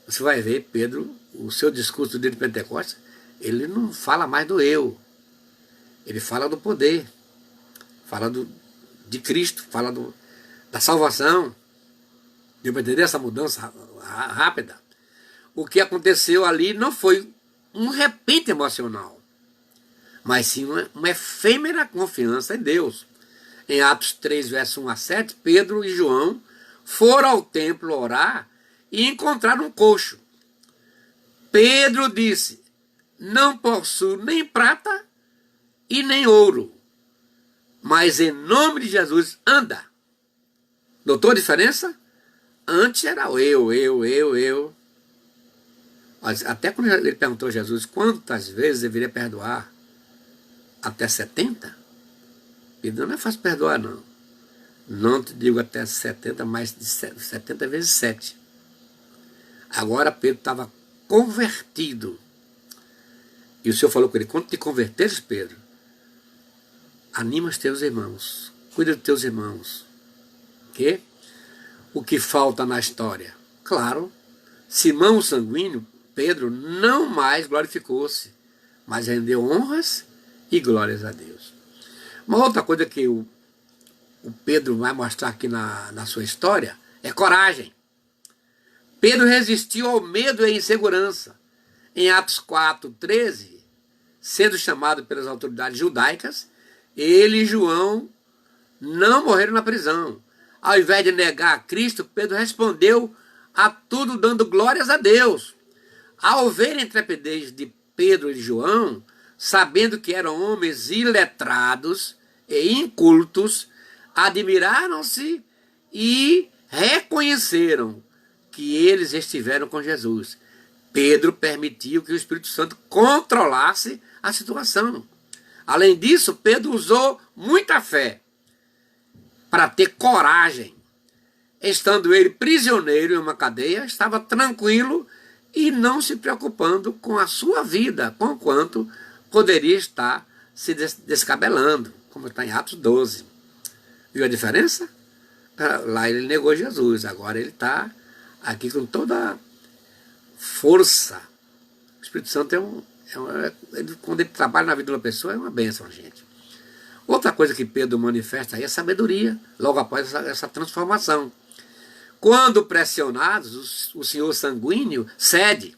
você vai ver Pedro, o seu discurso do dia de Pentecostes, ele não fala mais do eu. Ele fala do poder, fala de Cristo, fala da salvação. Deu para entender essa mudança rápida? O que aconteceu ali não foi um repente emocional, mas sim uma efêmera confiança em Deus. Em Atos 3, verso 1 a 7, Pedro e João foram ao templo orar e encontraram um coxo. Pedro disse: não possuo nem prata e nem ouro, mas em nome de Jesus anda. Notou a diferença? Antes era o eu. Mas até quando ele perguntou a Jesus quantas vezes deveria perdoar, até 70? Pedro não é fácil perdoar, não. Não te digo até 70, mas de 70 vezes 7. Agora Pedro estava convertido. E o Senhor falou com ele: quando te converteres, Pedro, anima os teus irmãos, cuida dos teus irmãos. Que? O que falta na história? Claro, Simão o sanguíneo, Pedro, não mais glorificou-se, mas rendeu honras e glórias a Deus. Uma outra coisa que o Pedro vai mostrar aqui na sua história é coragem. Pedro resistiu ao medo e à insegurança. Em Atos 4:13, sendo chamado pelas autoridades judaicas, ele e João não morreram na prisão. Ao invés de negar a Cristo, Pedro respondeu a tudo dando glórias a Deus. Ao ver a intrepidez de Pedro e João, sabendo que eram homens iletrados e incultos, admiraram-se e reconheceram que eles estiveram com Jesus. Pedro permitiu que o Espírito Santo controlasse a situação. Além disso, Pedro usou muita fé para ter coragem. Estando ele prisioneiro em uma cadeia, estava tranquilo e não se preocupando com a sua vida, conquanto poderia estar se descabelando, como está em Atos 12. Viu a diferença? Lá ele negou Jesus, agora ele está aqui com toda força. O Espírito Santo quando ele trabalha na vida de uma pessoa, é uma bênção, gente. Outra coisa que Pedro manifesta aí é sabedoria, logo após essa transformação. Quando pressionados, o senhor sanguíneo cede.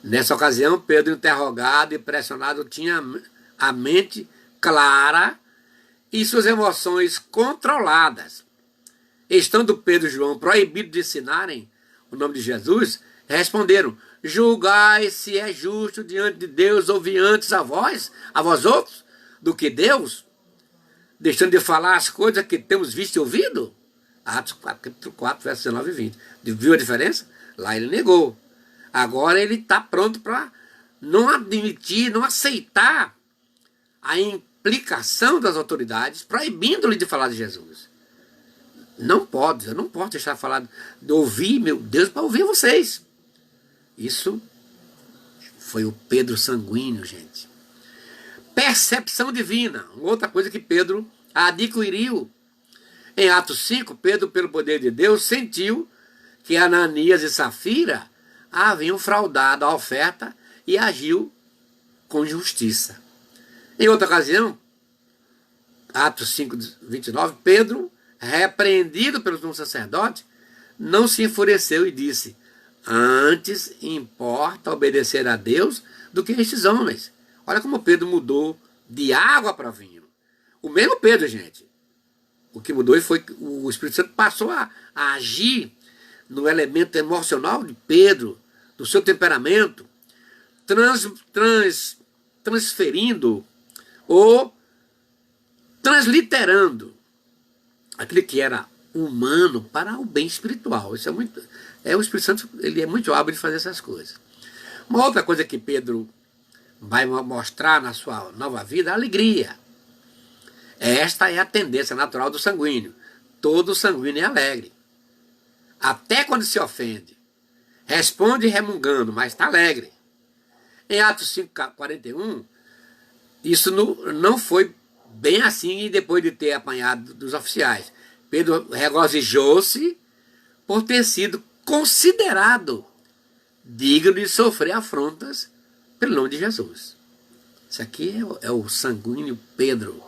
Nessa ocasião, Pedro, interrogado e pressionado, tinha a mente clara e suas emoções controladas. Estando Pedro e João proibidos de ensinarem o nome de Jesus, responderam: julgai se é justo diante de Deus ouvir antes a vós outros, do que Deus, deixando de falar as coisas que temos visto e ouvido? Atos capítulo 4, versos 19 e 20. Viu a diferença? Lá ele negou. Agora ele está pronto para não admitir, não aceitar a implicação das autoridades, proibindo-lhe de falar de Jesus. Não pode, eu não posso deixar de falar, de ouvir, meu Deus, para ouvir vocês. Isso foi o Pedro sanguíneo, gente. Percepção divina, outra coisa que Pedro adquiriu. Em Atos 5, Pedro, pelo poder de Deus, sentiu que Ananias e Safira haviam fraudado a oferta e agiu com justiça. Em outra ocasião, Atos 5, 29, Pedro, repreendido pelo sumo sacerdote, não se enfureceu e disse: Antes importa obedecer a Deus do que estes homens. Olha como Pedro mudou de água para vinho. O mesmo Pedro, gente. O que mudou foi que o Espírito Santo passou a agir no elemento emocional de Pedro, do seu temperamento, transferindo ou transliterando aquilo que era humano para o bem espiritual. Isso é muito. O Espírito Santo, ele é muito hábil de fazer essas coisas. Uma outra coisa que Pedro vai mostrar na sua nova vida é a alegria. Esta é a tendência natural do sanguíneo. Todo sanguíneo é alegre. Até quando se ofende. Responde remungando, mas está alegre. Em Atos 5:41, isso não foi bem assim depois de ter apanhado dos oficiais. Pedro regozijou-se por ter sido considerado digno de sofrer afrontas pelo nome de Jesus. Isso aqui é o sanguíneo Pedro.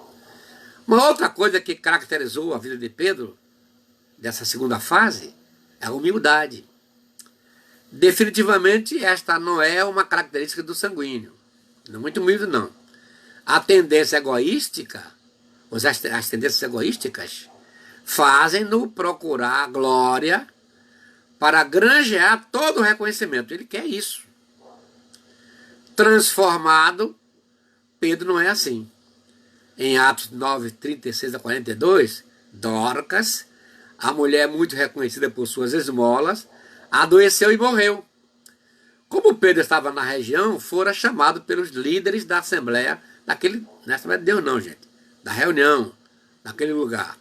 Uma outra coisa que caracterizou a vida de Pedro, dessa segunda fase, é a humildade. Definitivamente, esta não é uma característica do sanguíneo. Não é muito humilde, não. A tendência egoística, as tendências egoísticas, fazem-no procurar a glória para granjear todo o reconhecimento. Ele quer isso. Transformado, Pedro não é assim. Em Atos 9:36-42, Dorcas, a mulher muito reconhecida por suas esmolas, adoeceu e morreu. Como Pedro estava na região, fora chamado pelos líderes da Assembleia, não é Assembleia de Deus não, gente, da reunião, naquele lugar.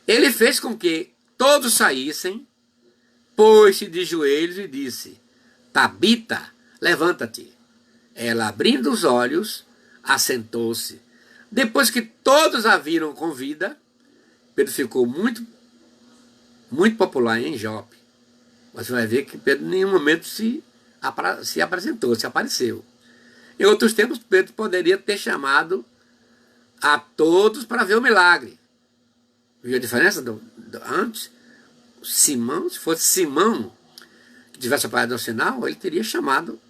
Ele fez com que todos saíssem, pôs-se de joelhos e disse: Tabita, levanta-te. Ela, abrindo os olhos, assentou-se. Depois que todos a viram com vida, Pedro ficou muito popular em Jope. Você vai ver que Pedro em nenhum momento se apresentou, se apareceu. Em outros tempos, Pedro poderia ter chamado a todos para ver o milagre. Viu a diferença antes? Simão, se fosse Simão que tivesse aparecido ao sinal, ele teria chamado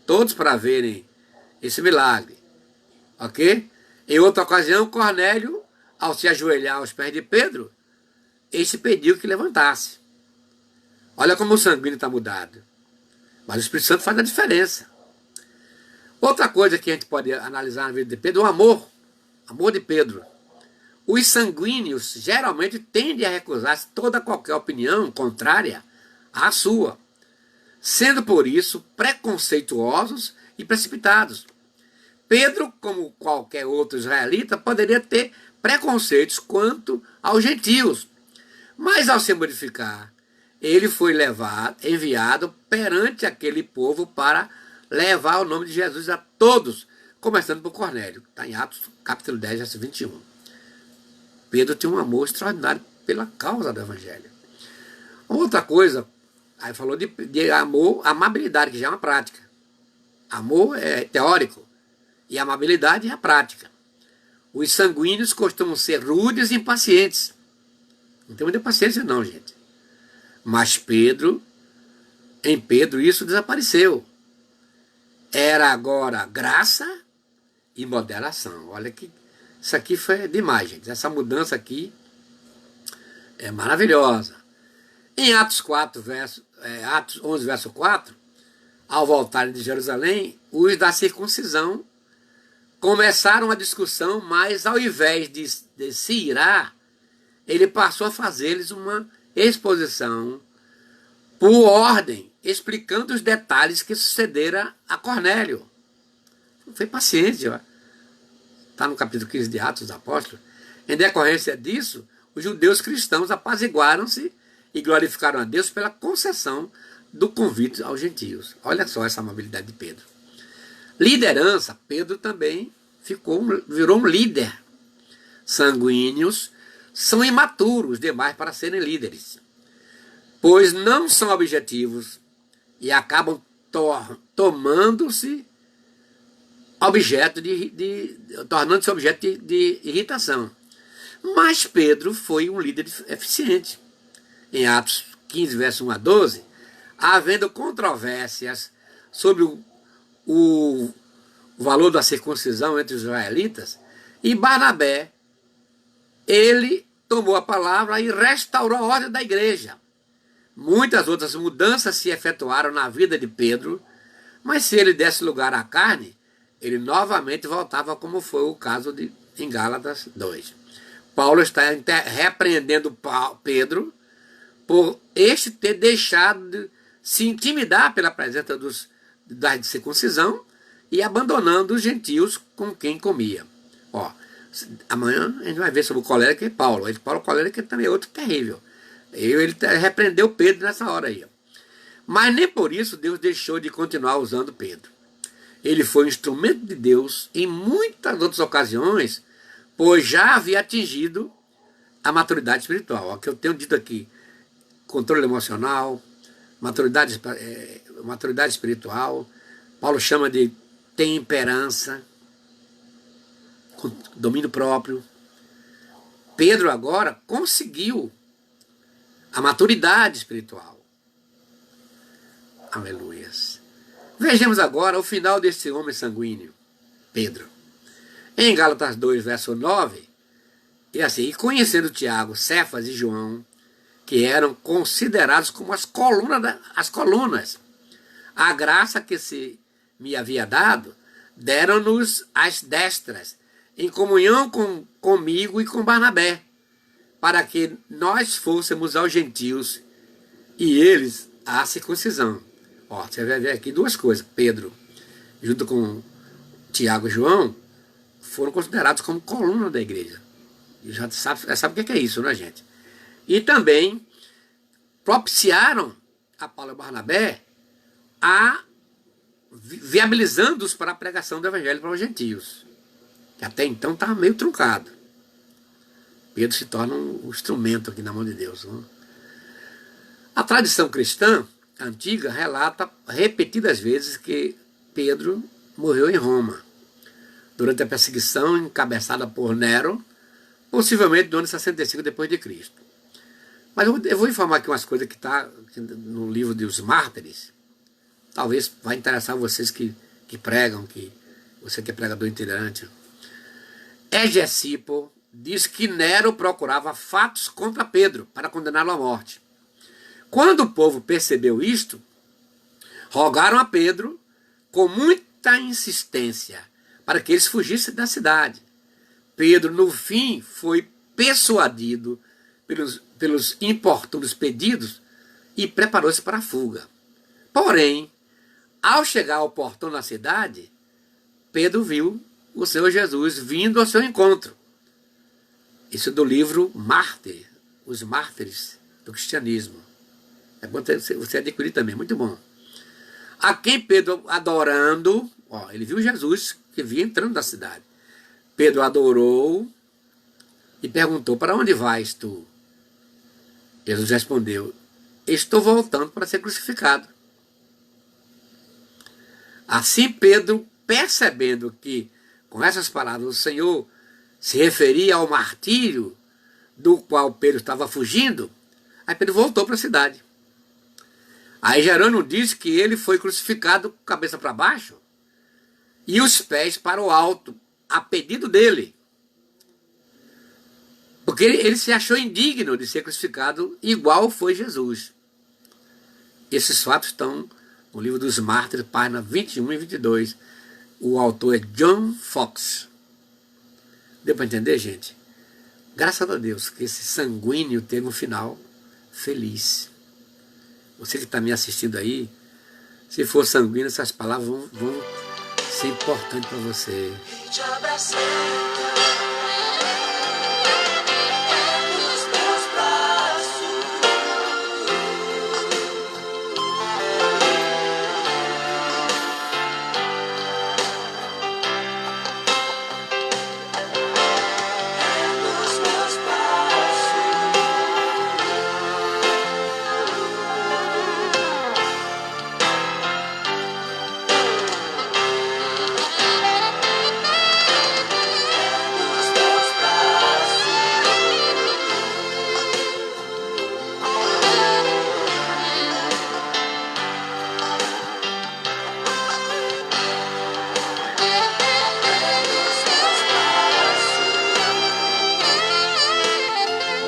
todos para verem esse milagre. Ok? Em outra ocasião, Cornélio, ao se ajoelhar aos pés de Pedro, este pediu que levantasse. Olha como o sanguíneo está mudado. Mas o Espírito Santo faz a diferença. Outra coisa que a gente pode analisar na vida de Pedro é o amor. Amor de Pedro. Os sanguíneos geralmente tendem a recusar qualquer opinião contrária à sua, sendo por isso preconceituosos e precipitados. Pedro, como qualquer outro israelita, poderia ter preconceitos quanto aos gentios, mas ao se modificar, ele foi enviado perante aquele povo para levar o nome de Jesus a todos, começando por Cornélio. Está em Atos capítulo 10, verso 21. Pedro tem um amor extraordinário pela causa do Evangelho. Outra coisa, aí falou de amor, amabilidade, que já é uma prática. Amor é teórico e amabilidade é a prática. Os sanguíneos costumam ser rudes e impacientes. Não tem muita paciência não, gente. Mas em Pedro isso desapareceu. Era agora graça e moderação. Olha que isso aqui foi demais, gente. Essa mudança aqui é maravilhosa. Em Atos 11, verso 4, ao voltarem de Jerusalém, os da circuncisão começaram a discussão, mas ao invés de se irar, ele passou a fazer-lhes uma exposição por ordem, explicando os detalhes que sucederam a Cornélio. Foi paciente, ó. Está no capítulo 15 de Atos dos Apóstolos. Em decorrência disso, os judeus cristãos apaziguaram-se e glorificaram a Deus pela concessão do convite aos gentios. Olha só essa amabilidade de Pedro. Liderança, Pedro também virou um líder. Sanguíneos são imaturos demais para serem líderes, pois não são objetivos e acabam tornando-se objeto tornando-se objeto de irritação. Mas Pedro foi um líder eficiente. Em Atos 15, verso 1 a 12, havendo controvérsias sobre o valor da circuncisão entre os israelitas, e Barnabé, ele tomou a palavra e restaurou a ordem da igreja. Muitas outras mudanças se efetuaram na vida de Pedro, mas se ele desse lugar à carne, ele novamente voltava, como foi o caso em Gálatas 2. Paulo está repreendendo Pedro por este ter deixado de se intimidar pela presença da circuncisão e abandonando os gentios com quem comia. Ó, amanhã a gente vai ver sobre o colérico e Paulo. Paulo colérico também é outro terrível. Ele repreendeu Pedro nessa hora aí. Mas nem por isso Deus deixou de continuar usando Pedro. Ele foi um instrumento de Deus em muitas outras ocasiões, pois já havia atingido a maturidade espiritual. O que eu tenho dito aqui: controle emocional, maturidade espiritual. Paulo chama de temperança, domínio próprio. Pedro agora conseguiu a maturidade espiritual. Aleluias. Vejamos agora o final desse homem sanguíneo, Pedro. Em Gálatas 2, verso 9, e assim: e conhecendo Tiago, Cefas e João, que eram considerados como as colunas, a graça que se me havia dado, deram-nos as destras, em comunhão comigo e com Barnabé, para que nós fôssemos aos gentios e eles à circuncisão. Ó, você vai ver aqui duas coisas. Pedro, junto com Tiago e João, foram considerados como coluna da igreja. E já sabe o que é isso, né, gente? E também propiciaram a Paulo e Barnabé viabilizando-os para a pregação do evangelho para os gentios, que até então estava meio truncado. Pedro se torna um instrumento aqui na mão de Deus. Não? A tradição cristã antiga relata repetidas vezes que Pedro morreu em Roma, durante a perseguição encabeçada por Nero, possivelmente no ano 65 depois de Cristo. Mas eu vou informar aqui umas coisas que está no livro dos Mártires. Talvez vai interessar vocês que pregam, você que é pregador itinerante. Hegesipo diz que Nero procurava fatos contra Pedro para condená-lo à morte. Quando o povo percebeu isto, rogaram a Pedro com muita insistência para que eles fugissem da cidade. Pedro, no fim, foi persuadido pelos importunos pedidos e preparou-se para a fuga. Porém, ao chegar ao portão da cidade, Pedro viu o Senhor Jesus vindo ao seu encontro. Isso é do livro Mártir, os Mártires do Cristianismo. É bom você adquirir também, muito bom. A quem Pedro, adorando, ele viu Jesus que vinha entrando da cidade. Pedro adorou e perguntou: para onde vais tu? Jesus respondeu: estou voltando para ser crucificado. Assim Pedro, percebendo que com essas palavras o Senhor se referia ao martírio do qual Pedro estava fugindo, aí Pedro voltou para a cidade. Aí Jerônimo diz que ele foi crucificado com a cabeça para baixo e os pés para o alto, a pedido dele. Porque ele se achou indigno de ser crucificado igual foi Jesus. Esses fatos estão no livro dos Mártires, página 21 e 22. O autor é John Fox. Deu para entender, gente? Graças a Deus que esse sanguíneo teve um final feliz. Você que está me assistindo aí, se for sanguíneo, essas palavras vão ser importantes para você. Te abraçar.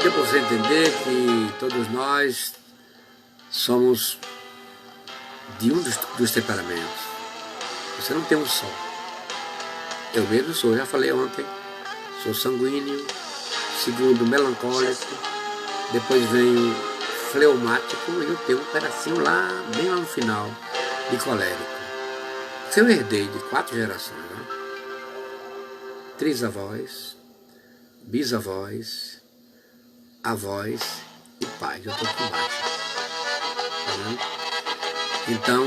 Deu para você entender que todos nós somos de um dos temperamentos. Você não tem um só. Eu mesmo sou, já falei ontem, sou sanguíneo, segundo melancólico, depois venho fleumático e eu tenho um pedacinho lá, bem lá no final, de colérico. Eu herdei de 4 gerações, né? 3 avós, bisavós, avós e pais. Eu estou aqui embaixo. Né? Então,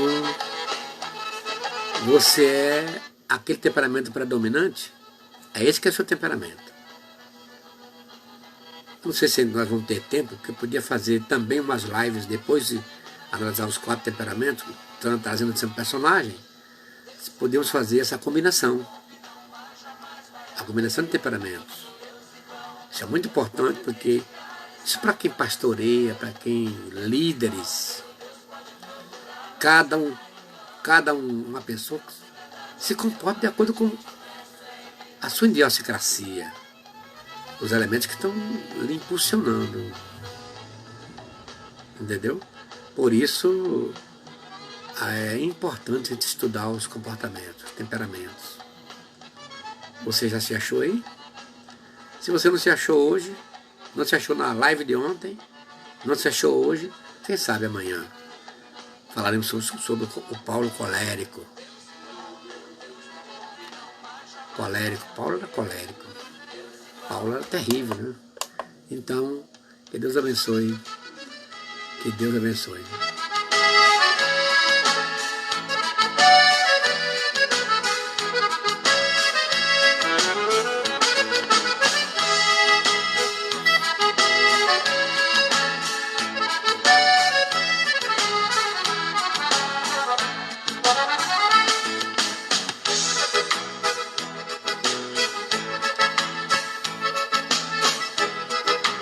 você é aquele temperamento predominante? É esse que é o seu temperamento. Não sei se nós vamos ter tempo, porque eu podia fazer também umas lives depois de analisar os 4 temperamentos, trazendo sempre personagem. Podemos fazer essa combinação. A combinação de temperamentos. Isso é muito importante porque isso para quem pastoreia, para quem líderes, uma pessoa se comporta de acordo com a sua idiosincrasia, os elementos que estão lhe impulsionando. Entendeu? Por isso é importante a gente estudar os comportamentos, os temperamentos. Você já se achou aí? Se você não se achou hoje, não se achou na live de ontem, não se achou hoje, quem sabe amanhã falaremos sobre o Paulo colérico. Paulo era colérico. Paulo era terrível, né? Então, que Deus abençoe. Que Deus abençoe.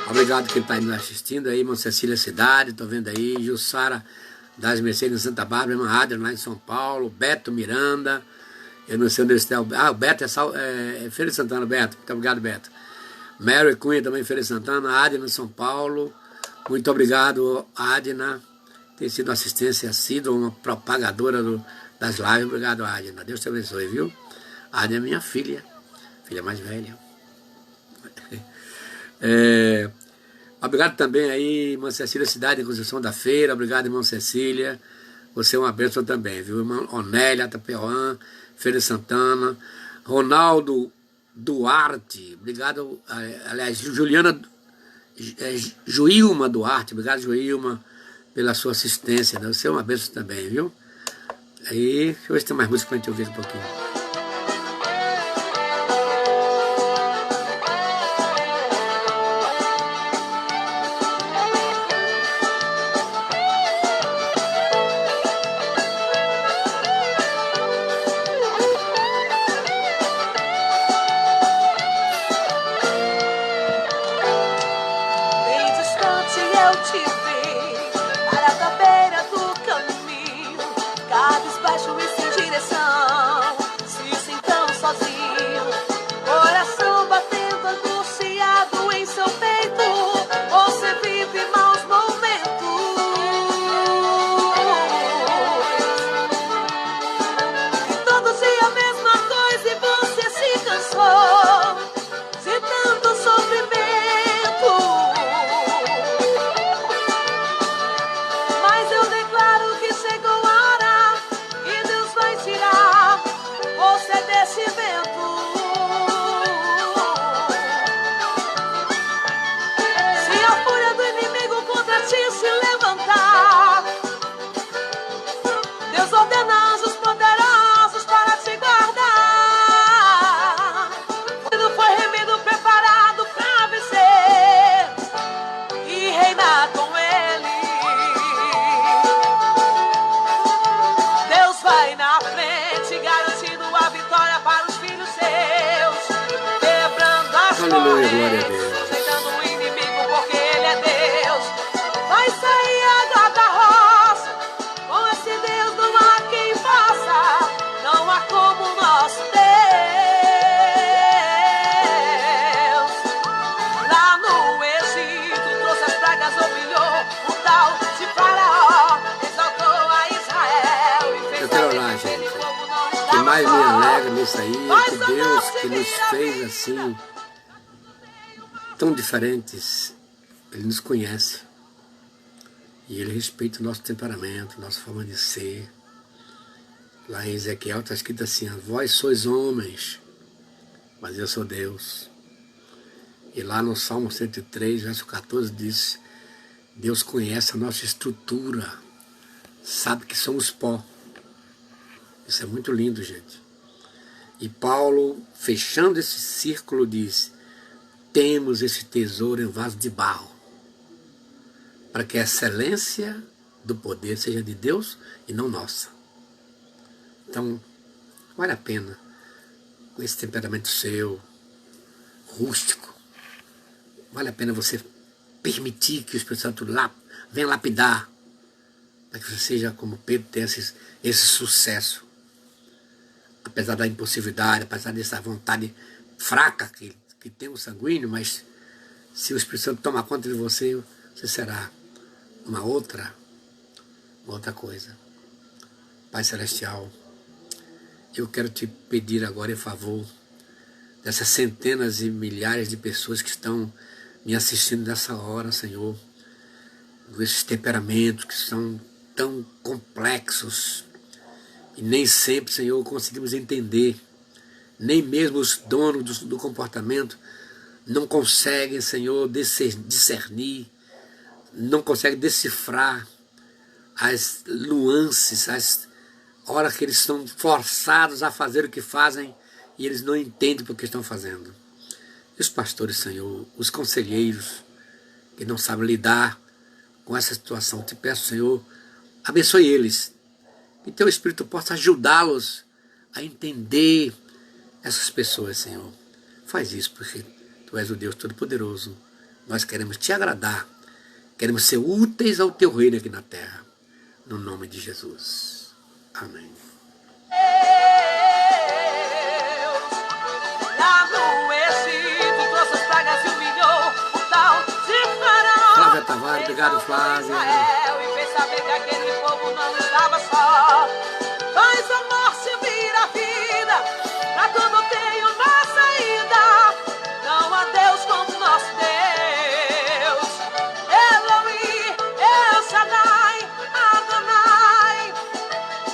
Obrigado quem está nos assistindo aí, irmã Cecília Cidade, estou vendo aí, Jussara das Mercedes em Santa Bárbara, irmã Adriana lá em São Paulo, Beto Miranda, eu não sei onde está, o Beto é Feira de Santana, Beto, muito obrigado, Beto. Mary Cunha também, Feira de Santana, Adriana em São Paulo, muito obrigado, Adriana, tem sido assistência assídua, uma propagadora das lives, obrigado, Adriana, Deus te abençoe, viu? Adriana é minha filha mais velha. Obrigado também aí, irmã Cecília Cidade, em Conceição da Feira. Obrigado, irmã Cecília. Você é uma bênção também, viu? Irmã Onélia, Tapeuã, Feira de Santana. Ronaldo Duarte. Obrigado. Aliás, Juliana Joilma Duarte. Obrigado, Joilma, pela sua assistência. Né? Você é uma bênção também, viu? Aí, deixa eu ver se tem mais música pra gente ouvir um pouquinho. Aleluia, glória a Deus. Aceitando o inimigo porque ele é Deus. Vai sair água da roça. Com esse Deus não há quem faça. Não há como o nosso Deus. Lá no Egito. pega nisso aí, é que Deus que nos fez assim, tão diferentes, Ele nos conhece. E Ele respeita o nosso temperamento, nossa forma de ser. Lá em Ezequiel está escrito assim, vós sois homens, mas eu sou Deus. E lá no Salmo 103, verso 14, diz, Deus conhece a nossa estrutura, sabe que somos pó. Isso é muito lindo, gente. E Paulo, fechando esse círculo, diz, temos esse tesouro em vaso de barro, para que a excelência do poder seja de Deus e não nossa. Então, vale a pena, com esse temperamento seu, rústico, vale a pena você permitir que o Espírito Santo venha lapidar, para que você seja como Pedro, tenha esse sucesso. Apesar da impulsividade, apesar dessa vontade fraca que tem o sanguíneo, mas se o Espírito Santo tomar conta de você, você será uma outra coisa. Pai Celestial, eu quero te pedir agora em favor dessas centenas e milhares de pessoas que estão me assistindo nessa hora, Senhor, esses temperamentos que são tão complexos e nem sempre, Senhor, conseguimos entender, nem mesmo os donos do comportamento não conseguem, Senhor, discernir, não conseguem decifrar as nuances, as horas que eles são forçados a fazer o que fazem e eles não entendem porque estão fazendo. E os pastores, Senhor, os conselheiros que não sabem lidar com essa situação, te peço, Senhor, abençoe eles, que teu Espírito possa ajudá-los a entender essas pessoas, Senhor. Faz isso porque tu és o Deus Todo-Poderoso. Nós queremos te agradar, queremos ser úteis ao teu reino aqui na terra, no nome de Jesus. Amém. Flávia Tavares, obrigado, Flávia. E fez saber que aquele povo não estava só. Faz o amor servir a vida, pra tudo tem uma saída. Não há Deus como nosso Deus. Elohim, El Shaddai, Adonai,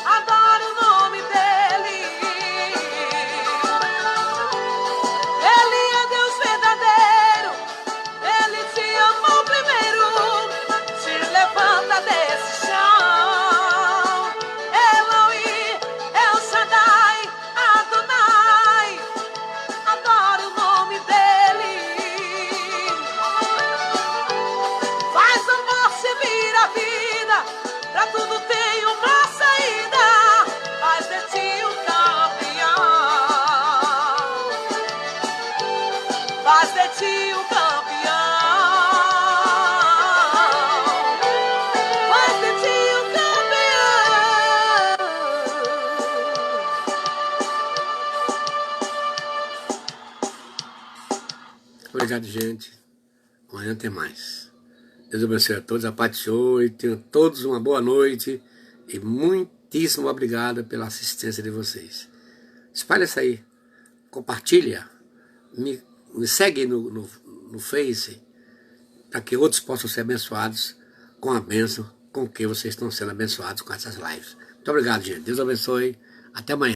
adoro o nome dele. Ele é Deus verdadeiro, ele te amou primeiro, se levanta desse chão. Elohim, El Shaddai, Adonai, adoro o nome dele. Faz amor servir a vida, pra tudo tem uma saída. Faz de ti um campeão, faz de ti um campeão, faz de ti um campeão. Obrigado, gente. Amanhã tem mais. Deus abençoe a todos, a paz do Senhor, e tenham todos uma boa noite e muitíssimo obrigado pela assistência de vocês. Espalha isso aí, compartilha, me segue no Face, para que outros possam ser abençoados com a bênção com que vocês estão sendo abençoados com essas lives. Muito obrigado, gente. Deus abençoe. Até amanhã.